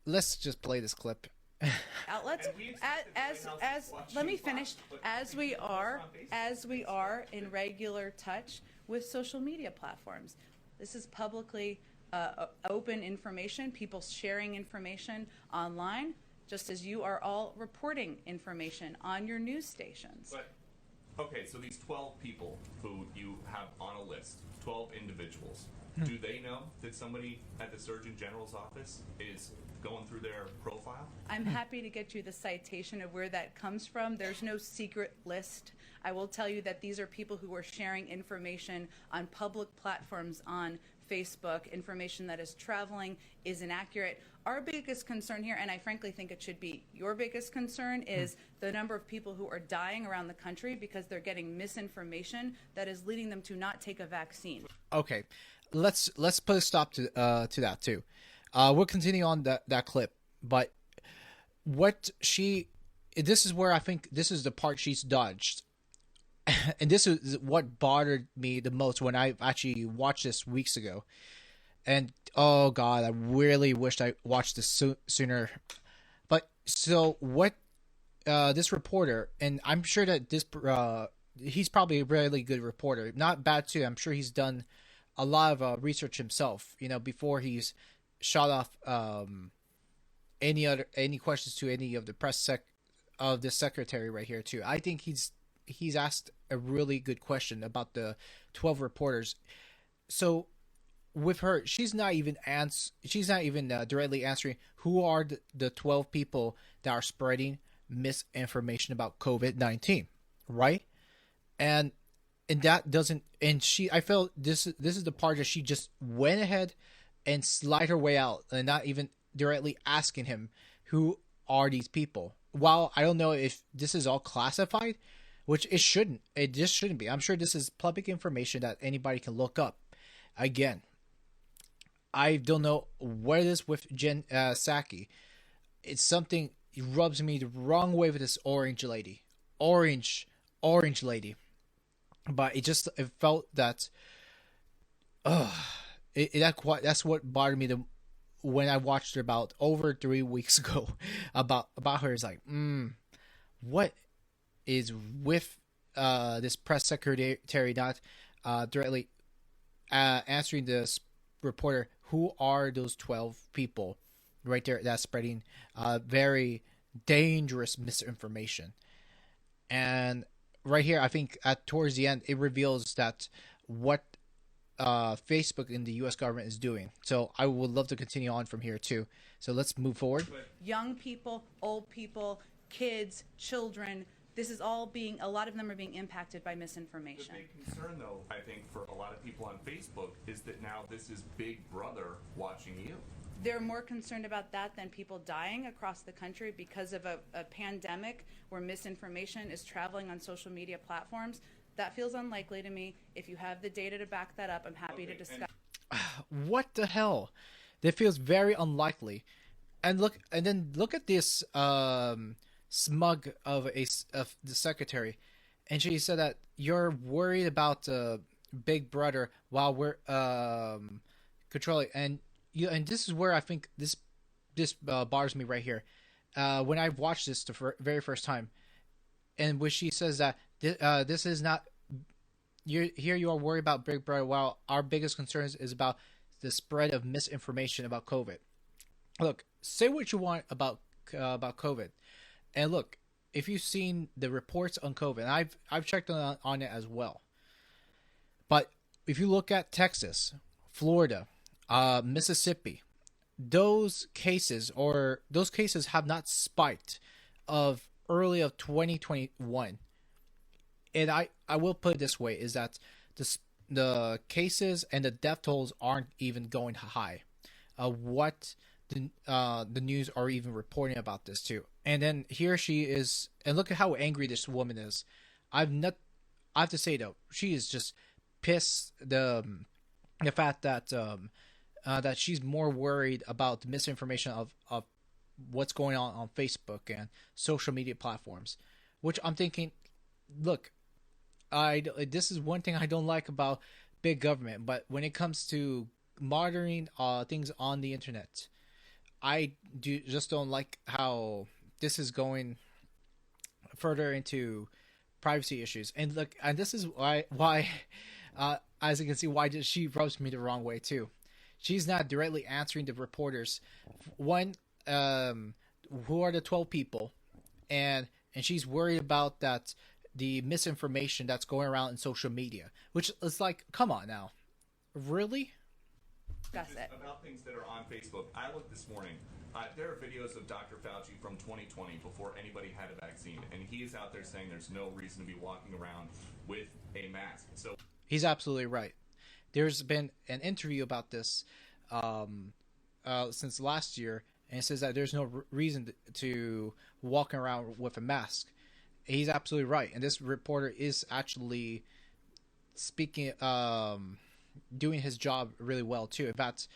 let's just play this clip. outlets as let me finish. As we are in regular touch with social media platforms, this is publicly open information, people sharing information online, just as you are all reporting information on your news stations. But okay, so these 12 people who you have on a list, 12 individuals, do they know that somebody at the Surgeon General's office is going through their profile? I'm happy to get you the citation of where that comes from. There's no secret list. I will tell you that these are people who are sharing information on public platforms on Facebook, information that is traveling, is inaccurate. Our biggest concern here, and I frankly think it should be your biggest concern, is the number of people who are dying around the country because they're getting misinformation that is leading them to not take a vaccine. Okay, let's put a stop to that too. We'll continue on that clip, but this is where I think this is the part she's dodged. And this is what bothered me the most when I actually watched this weeks ago. And oh god, I really wished I watched this sooner. But so what this reporter, and I'm sure that this he's probably a really good reporter, not bad too. I'm sure he's done a lot of research himself, before he's shot off any questions to any of the press of the secretary right here too. I think he's asked a really good question about the 12 reporters. So with her, she's not even directly answering who are the 12 people that are spreading misinformation about COVID-19, right? And that doesn't, and she, I felt this is the part that she just went ahead and slide her way out and not even directly asking him who are these people. While I don't know if this is all classified, which it just shouldn't be. I'm sure this is public information that anybody can look up. Again, I don't know what it is with Jen Psaki. It's something, it rubs me the wrong way with this orange lady. But it felt that, uh that's what bothered me when I watched her about over 3 weeks ago about her. Is like, what is with this press secretary not directly answering this reporter, who are those 12 people right there that's spreading very dangerous misinformation. And right here, I think at towards the end, it reveals that what Facebook and the U.S. government is doing. So I would love to continue on from here too. So let's move forward. Young people, old people, kids, children. This is all being, a lot of them are being impacted by misinformation. The big concern, though, I think, for a lot of people on Facebook is that now this is Big Brother watching you. They're more concerned about that than people dying across the country because of a pandemic where misinformation is traveling on social media platforms. That feels unlikely to me. If you have the data to back that up, I'm happy to discuss. What the hell? That feels very unlikely. And then look at this smug of the secretary, and she said that you're worried about Big Brother while we're controlling, and this is where I think this bothers me right here. When I watched this the very first time, and when she says that this is not, you are worried about Big Brother while our biggest concern is about the spread of misinformation about COVID. Look, say what you want about COVID, and look, if you've seen the reports on COVID, and I've checked on it as well. But if you look at Texas, Florida, Mississippi, those cases have not spiked of early of 2021. And I will put it this way, is that the cases and the death tolls aren't even going high. What the news are even reporting about this too. And then here she is, and look at how angry this woman is. I have to say though, she is just pissed the fact that that she's more worried about the misinformation of what's going on Facebook and social media platforms, which I'm thinking, look, this is one thing I don't like about big government, but when it comes to monitoring things on the internet, I just don't like how this is going further into privacy issues. And look, and this is why as you can see, why she rubs me the wrong way too. She's not directly answering the reporters. One, who are the 12 people, and she's worried about that, the misinformation that's going around in social media, which is like, come on now, really? Discuss it. About things that are on Facebook. I looked this morning. There are videos of Dr. Fauci from 2020 before anybody had a vaccine, and he is out there saying there's no reason to be walking around with a mask. So he's absolutely right. There's been an interview about this since last year, and it says that there's no reason to walk around with a mask. He's absolutely right, and this reporter is actually speaking, doing his job really well too. In fact,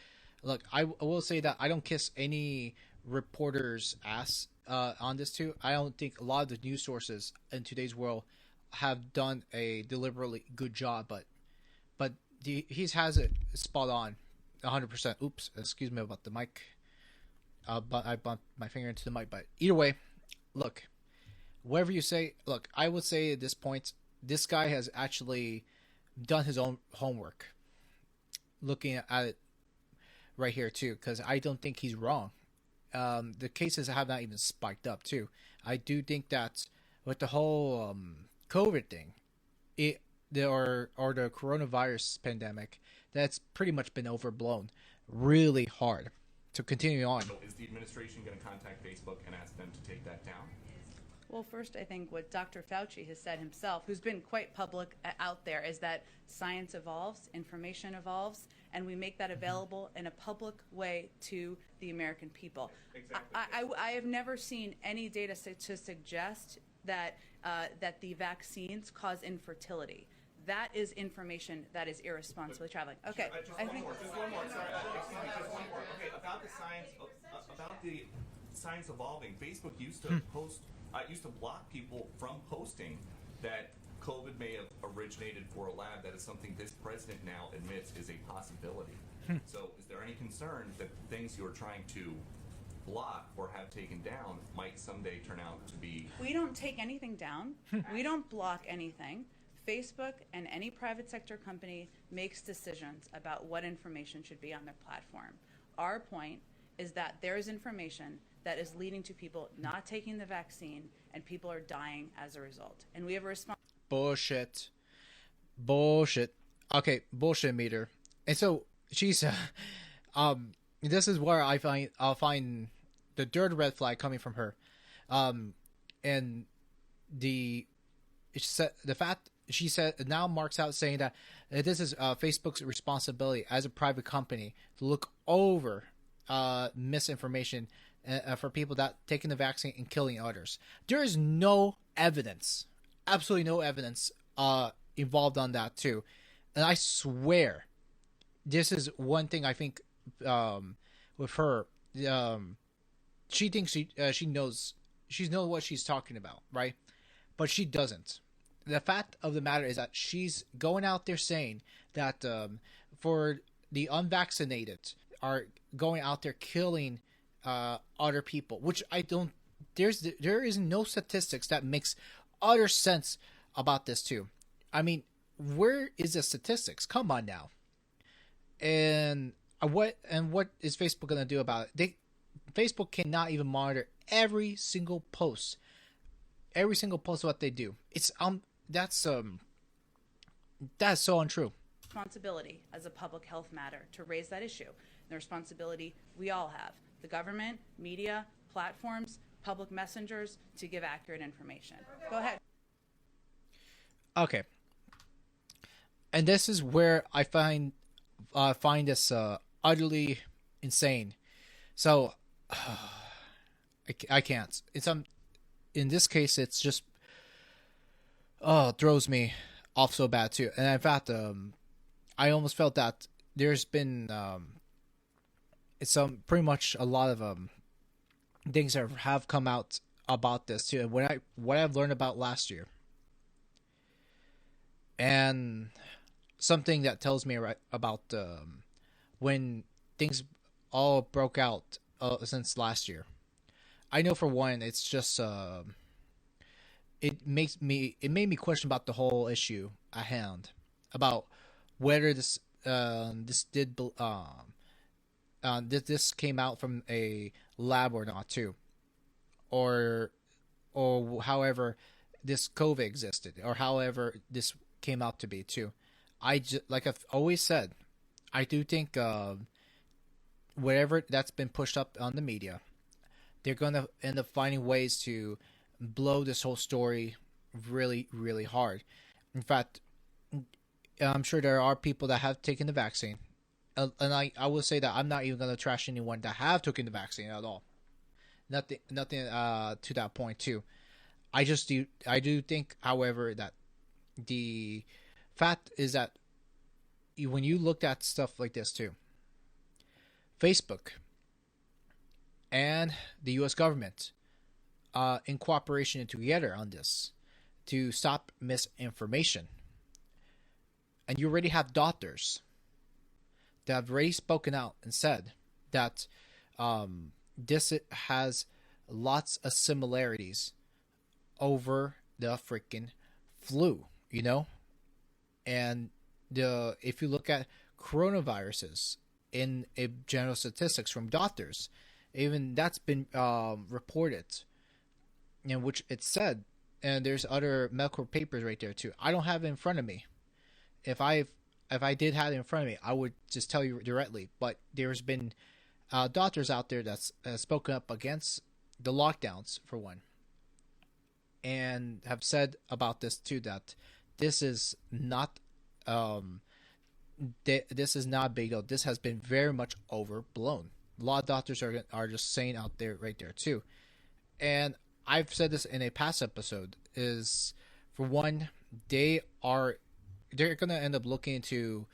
look, I will say that I don't kiss any reporter's ass on this too. I don't think a lot of the news sources in today's world have done a deliberately good job, but he has it spot on, 100%. Oops, excuse me about the mic. But I bumped my finger into the mic. But either way, look, whatever you say, look, I would say at this point, this guy has actually done his own homework. Looking at it right here too, because I don't think he's wrong. The cases have not even spiked up too. I do think that with the whole COVID thing, or the coronavirus pandemic, that's pretty much been overblown really hard. To continue on, is the administration going to contact Facebook and ask them to take that down? Well, first, I think what Dr. Fauci has said himself, who's been quite public out there, is that science evolves, information evolves, and we make that available in a public way to the American people. Exactly. I have never seen any data to suggest that that the vaccines cause infertility. That is information that is irresponsibly traveling. Okay, Just one more. Sorry, excuse me. Just one more. Okay, about the science, about the science evolving. Facebook used to used to block people from posting that COVID may have originated for a lab. That is something this president now admits is a possibility. So, is there any concern that things you're trying to block or have taken down might someday turn out to be? We don't take anything down. We don't block anything. Facebook and any private sector company makes decisions about what information should be on their platform. Our point is that there is information that is leading to people not taking the vaccine, and people are dying as a result. And we have a Bullshit. Okay, bullshit meter. And so she's, this is where I'll find the third red flag coming from her, and the fact she said now marks out saying that this is Facebook's responsibility as a private company to look over misinformation for people that taking the vaccine and killing others. There is no evidence, absolutely no evidence involved on that too, and I swear this is one thing I think with her. She thinks she knows what she's talking about, right? But she doesn't. The fact of the matter is that she's going out there saying that for the unvaccinated are going out there killing other people, which I don't. There is no statistics that makes utter sense about this too. I mean, where is the statistics? Come on now. And what is Facebook gonna do about it? Facebook cannot even monitor every single post of what they do. It's that's so untrue. Responsibility as a public health matter to raise that issue. The responsibility we all have, the government, media, platforms, public messengers, to give accurate information. Go ahead. Okay. And this is where I find this utterly insane. So I can't. It's in this case it's just throws me off so bad too. And in fact, I almost felt that there's been it's pretty much a lot of things that have come out about this too. And what I've learned about last year, and something that tells me right about when things all broke out since last year. I know for one, it's just it made me question about the whole issue at hand, about whether this came out from a lab or not too, or however this COVID existed, or however this came out to be too. Like I've always said, I do think whatever that's been pushed up on the media, they're gonna end up finding ways to blow this whole story really, really hard. In fact, I'm sure there are people that have taken the vaccine, and I will say that I'm not even gonna trash anyone that have taken the vaccine at all. Nothing to that point too. I do think, however, that the fact is that when you looked at stuff like this too, Facebook and the U.S. government in cooperation and together on this to stop misinformation. And you already have doctors that have already spoken out and said that this has lots of similarities over the freaking flu, and if you look at coronaviruses in a general statistics from doctors, even that's been reported, in which it said, and there's other medical papers right there too. I don't have it in front of me. If I did have it in front of me, I would just tell you directly. But there's been doctors out there that's spoken up against the lockdowns, for one. and have said about this too that this is not um this is not a big deal. This has been very much overblown. A lot of doctors are just saying out there right there too. And I've said this in a past episode is, for one, they're gonna end up looking into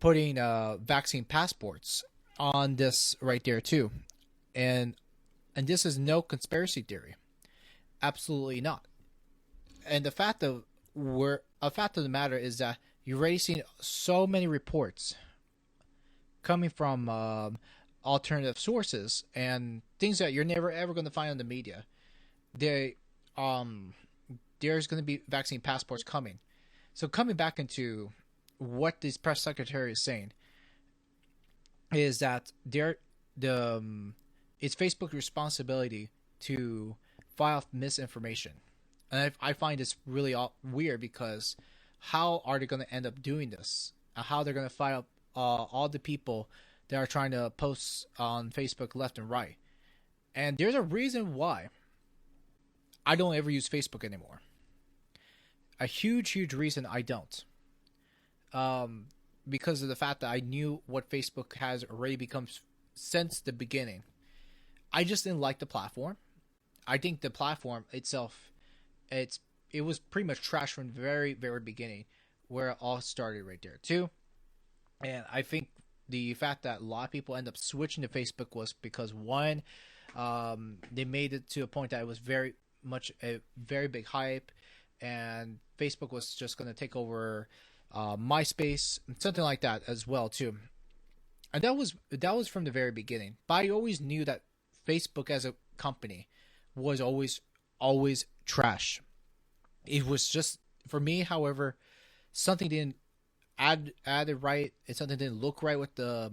putting vaccine passports on this right there too. And this is no conspiracy theory. Absolutely not. And a fact of the matter is that you've already seen so many reports coming from alternative sources and things that you're never ever going to find on the media. They there's going to be vaccine passports coming. So coming back into what this press secretary is saying is that it's Facebook's responsibility to file misinformation. And I find this really weird because how are they going to end up doing this? How they're going to file all the people that are trying to post on Facebook left and right. And there's a reason why I don't ever use Facebook anymore. A huge reason I don't. Because of the fact that I knew what Facebook has already become since the beginning. I just didn't like the platform. I think the platform itself, it was pretty much trash from the very, very beginning, where it all started right there too. And I think the fact that a lot of people end up switching to Facebook was because, one, they made it to a point that it was very much a very big hype, and Facebook was just going to take over MySpace, something like that as well too. And that was from the very beginning. But I always knew that Facebook as a company was always trash. It was just, for me, however, something didn't add it right. It's something didn't look right with the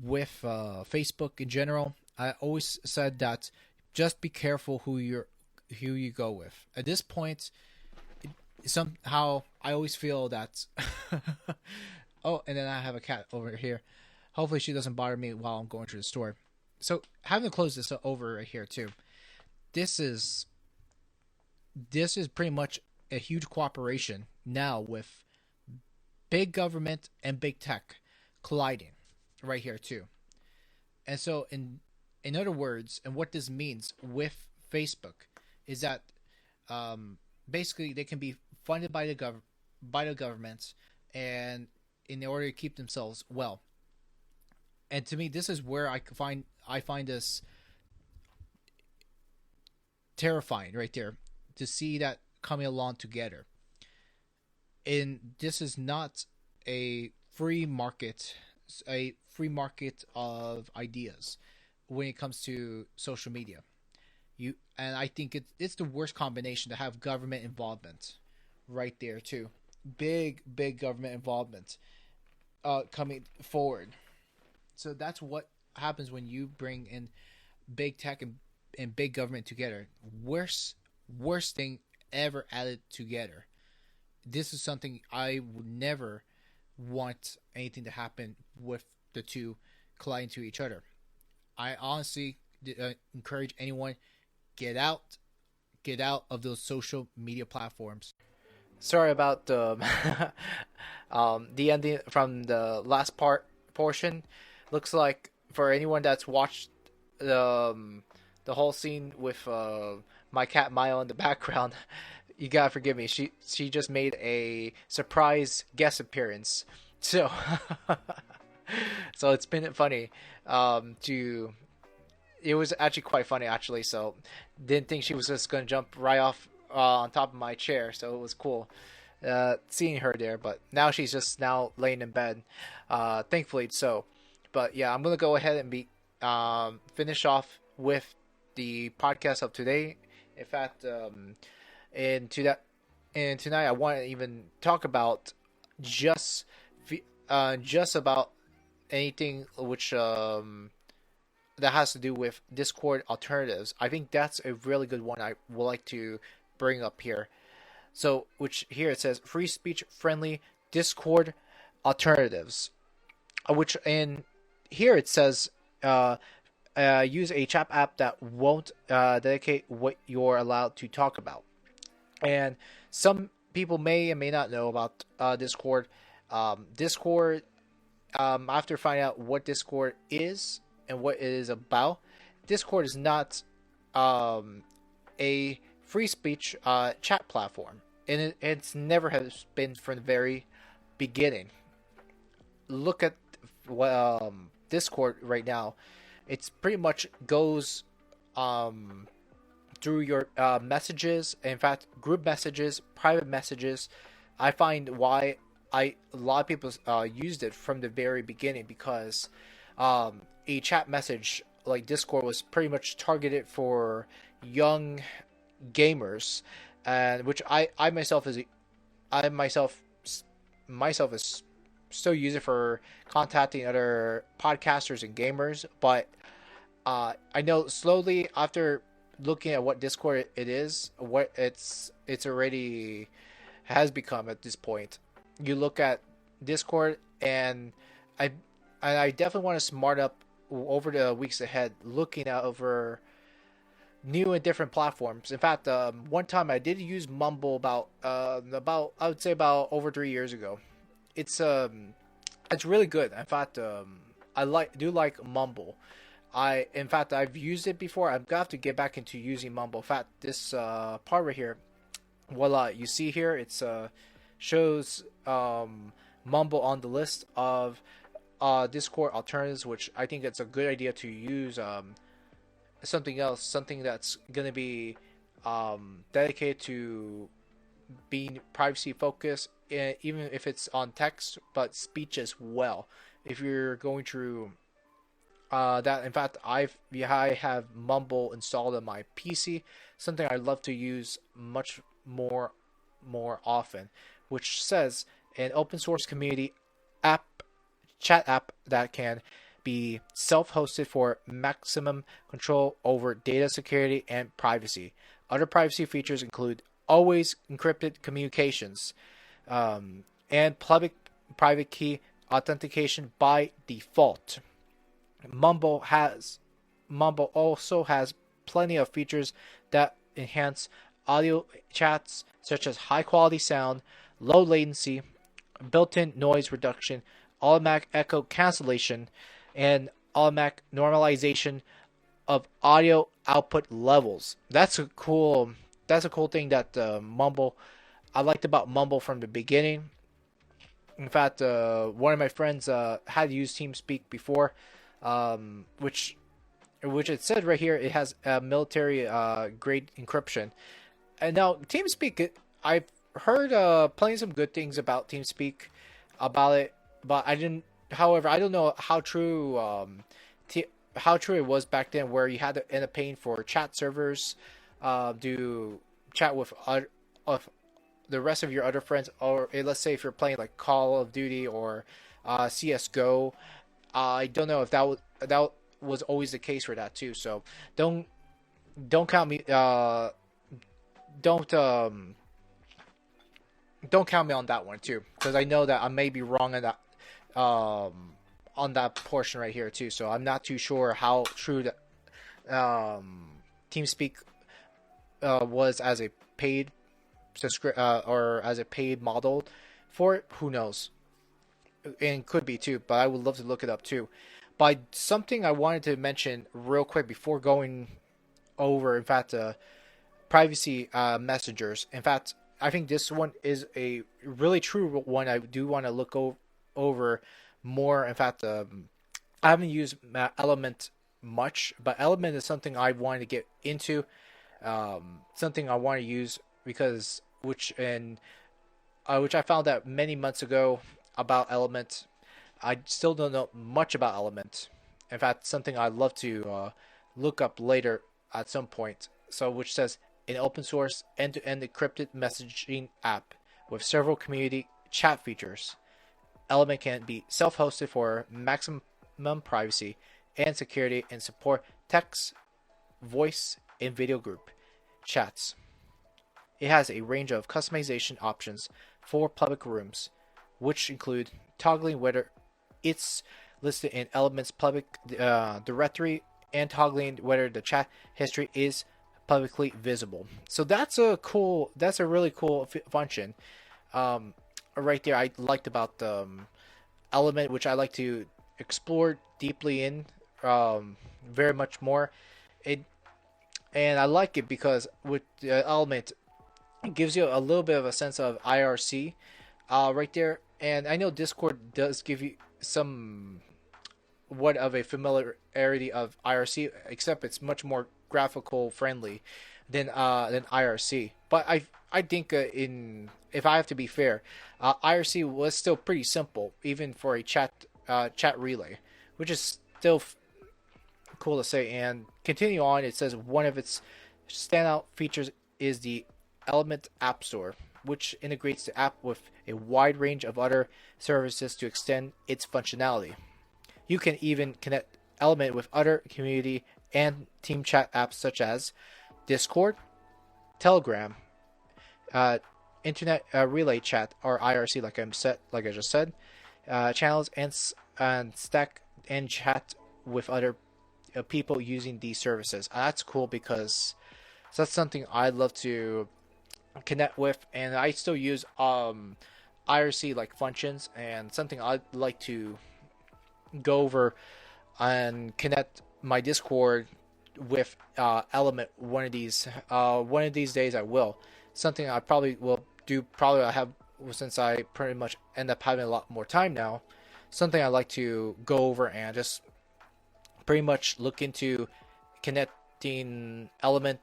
with Facebook in general. I always said that just be careful who you go with. At this point, somehow I always feel that. Oh, and then I have a cat over here. Hopefully she doesn't bother me while I'm going to the store. So having to close this over right here too. This is pretty much a huge cooperation now with big government and big tech colliding right here too. And so in other words, and what this means with Facebook is that basically they can be funded by the government, and in order to keep themselves well. And to me, this is where I find this terrifying right there, to see that coming along together. And this is not a free market of ideas when it comes to social media. And I think it's the worst combination to have government involvement right there too. Big government involvement coming forward. So that's what happens when you bring in big tech and big government together. Worst thing ever added together. This is something I would never want anything to happen with the two colliding to each other. I honestly encourage anyone, get out of those social media platforms. Sorry about the the ending from the last portion. Looks like for anyone that's watched the whole scene with my cat Milo in the background, you gotta forgive me. She just made a surprise guest appearance, so so it's been funny. It was actually quite funny actually. So didn't think she was just gonna jump right off on top of my chair. So it was cool seeing her there. But now she's just now laying in bed. Thankfully so. But yeah, I'm gonna go ahead and finish off with the podcast of today. In fact, and tonight I want to even talk about just about anything which that has to do with Discord alternatives. I think that's a really good one I would like to bring up here. So, which here it says free speech friendly Discord alternatives, which in here it says use a chat app that won't dedicate what you're allowed to talk about. And some people may and may not know about Discord. Discord, after finding out what Discord is and what it is about, Discord is not um, a free speech chat platform, and it's never has been from the very beginning. Look at Discord right now. It's pretty much goes um, through your messages. In fact, group messages, private messages. I find why a lot of people used it from the very beginning because a chat message like Discord was pretty much targeted for young gamers, and which I myself is I myself is still use it for contacting other podcasters and gamers, but I know slowly after looking at what Discord it is, what it's already has become at this point. You look at Discord, and I I definitely want to smart up over the weeks ahead, looking out over new and different platforms. In fact, one time I did use Mumble about I would say about over 3 years ago. It's really good. In fact, I like Mumble. In fact I've used it before. I'm gonna have to get back into using Mumble. In fact, this part right here, voila, you see here, it's shows Mumble on the list of Discord alternatives, which I think it's a good idea to use something else, something that's gonna be dedicated to being privacy focused, even if it's on text, but speech as well. If you're going through that, in fact, I have Mumble installed on my PC, something I love to use much more often, which says an open source community app chat app that can be self-hosted for maximum control over data security and privacy. Other privacy features include always encrypted communications and public private key authentication by default. Mumble also has plenty of features that enhance audio chats, such as high quality sound, low latency, built-in noise reduction, automatic echo cancellation, and automatic normalization of audio output levels. That's a cool thing that Mumble I liked about Mumble from the beginning. In fact, one of my friends had used TeamSpeak before, which it said right here it has a military grade encryption. And now TeamSpeak, I've heard plenty some good things about TeamSpeak, about it, but I didn't. However, I don't know how true it was back then, where you had to end up paying for chat servers to chat with of the rest of your other friends, or let's say if you're playing like Call of Duty or CS:GO. I don't know if that was always the case for that too. So don't count me don't don't count me on that one too, because I know that I may be wrong on that portion right here too. So I'm not too sure how true that TeamSpeak was as a paid or as a paid model for it. Who knows? And could be too, but I would love to look it up too. But something I wanted to mention real quick before going over, in fact, privacy messengers. In fact, I think this one is a really true one. I do want to look over more. In fact, I haven't used Element much, but Element is something I wanted to get into. Something I want to use because which I found out many months ago about Element. I still don't know much about Element. In fact, something I'd love to look up later at some point. So, which says an open source end-to-end encrypted messaging app with several community chat features. Element can be self-hosted for maximum privacy and security and support text, voice, and video group chats. It has a range of customization options for public rooms, which include toggling whether it's listed in Element's public directory and toggling whether the chat history is publicly visible. So that's a really cool function. Right there, I liked about the element, which I like to explore deeply in, very much more. It and I like it because with the element, it gives you a little bit of a sense of IRC, right there. And I know Discord does give you some what of a familiarity of IRC, except it's much more graphical friendly than IRC. But I think in if I have to be fair, IRC was still pretty simple, even for a chat relay, which is still cool to say. And continue on, it says one of its standout features is the Element App Store, which integrates the app with a wide range of other services to extend its functionality. You can even connect Element with other community and team chat apps such as Discord, Telegram, uh, Internet Relay Chat or IRC, like I just said, channels and stack and chat with other people using these services. And that's cool because that's something I'd love to connect with, and I still use IRC like functions, and something I'd like to go over and connect my Discord with Element one of these days. I will. Something I probably will do. Probably I have since I pretty much end up having a lot more time now. Something I like to go over and just pretty much look into connecting Element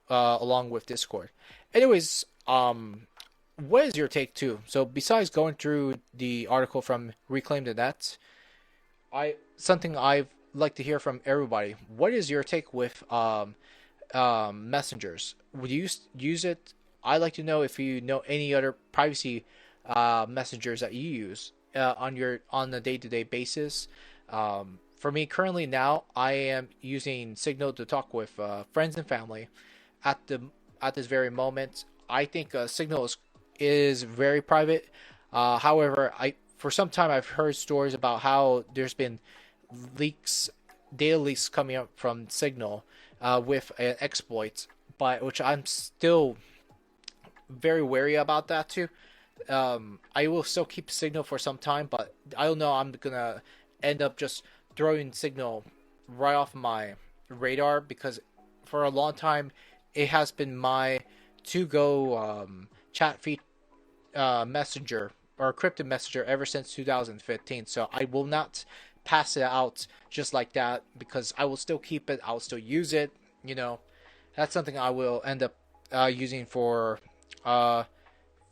along with Discord. Anyways, what is your take too? So besides going through the article from Reclaim the Net, I something I've like to hear from everybody. What is your take with messengers? Would you use it? I'd like to know if you know any other privacy messengers that you use on a day-to-day basis. For me, currently now, I am using Signal to talk with friends and family. At this very moment, I think Signal is very private. However, I for some time I've heard stories about how there's been leaks, data leaks coming up from Signal with an exploit, but which I'm still very wary about that too. I will still keep Signal for some time, but I don't know. I'm gonna end up just throwing Signal right off my radar because for a long time it has been my to-go chat feed messenger or encrypted messenger ever since 2015. So I will not pass it out just like that because I will still keep it. I'll still use it. You know, that's something I will end up using for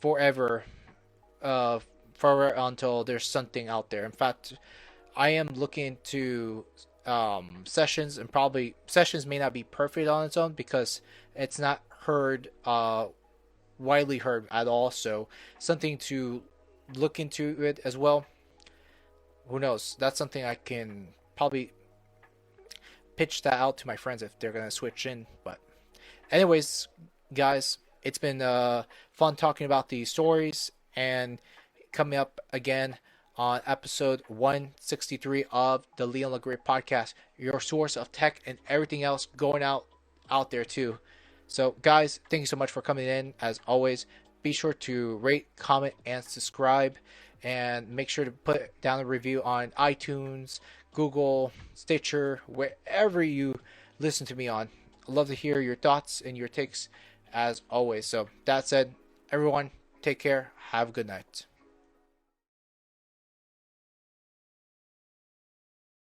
forever, forever until there's something out there. In fact, I am looking to sessions, and probably sessions may not be perfect on its own because it's not heard widely heard at all. So something to look into it as well. Who knows? That's something I can probably pitch that out to my friends if they're gonna switch in. But anyways, guys, it's been fun talking about these stories and coming up again on episode 163 of the Leon LeGray podcast, your source of tech and everything else going out there too. So guys, thank you so much for coming in. As always, be sure to rate, comment, and subscribe, and make sure to put down a review on iTunes, Google, Stitcher, wherever you listen to me on. I'd love to hear your thoughts and your takes as always. So that said, everyone, take care. Have a good night.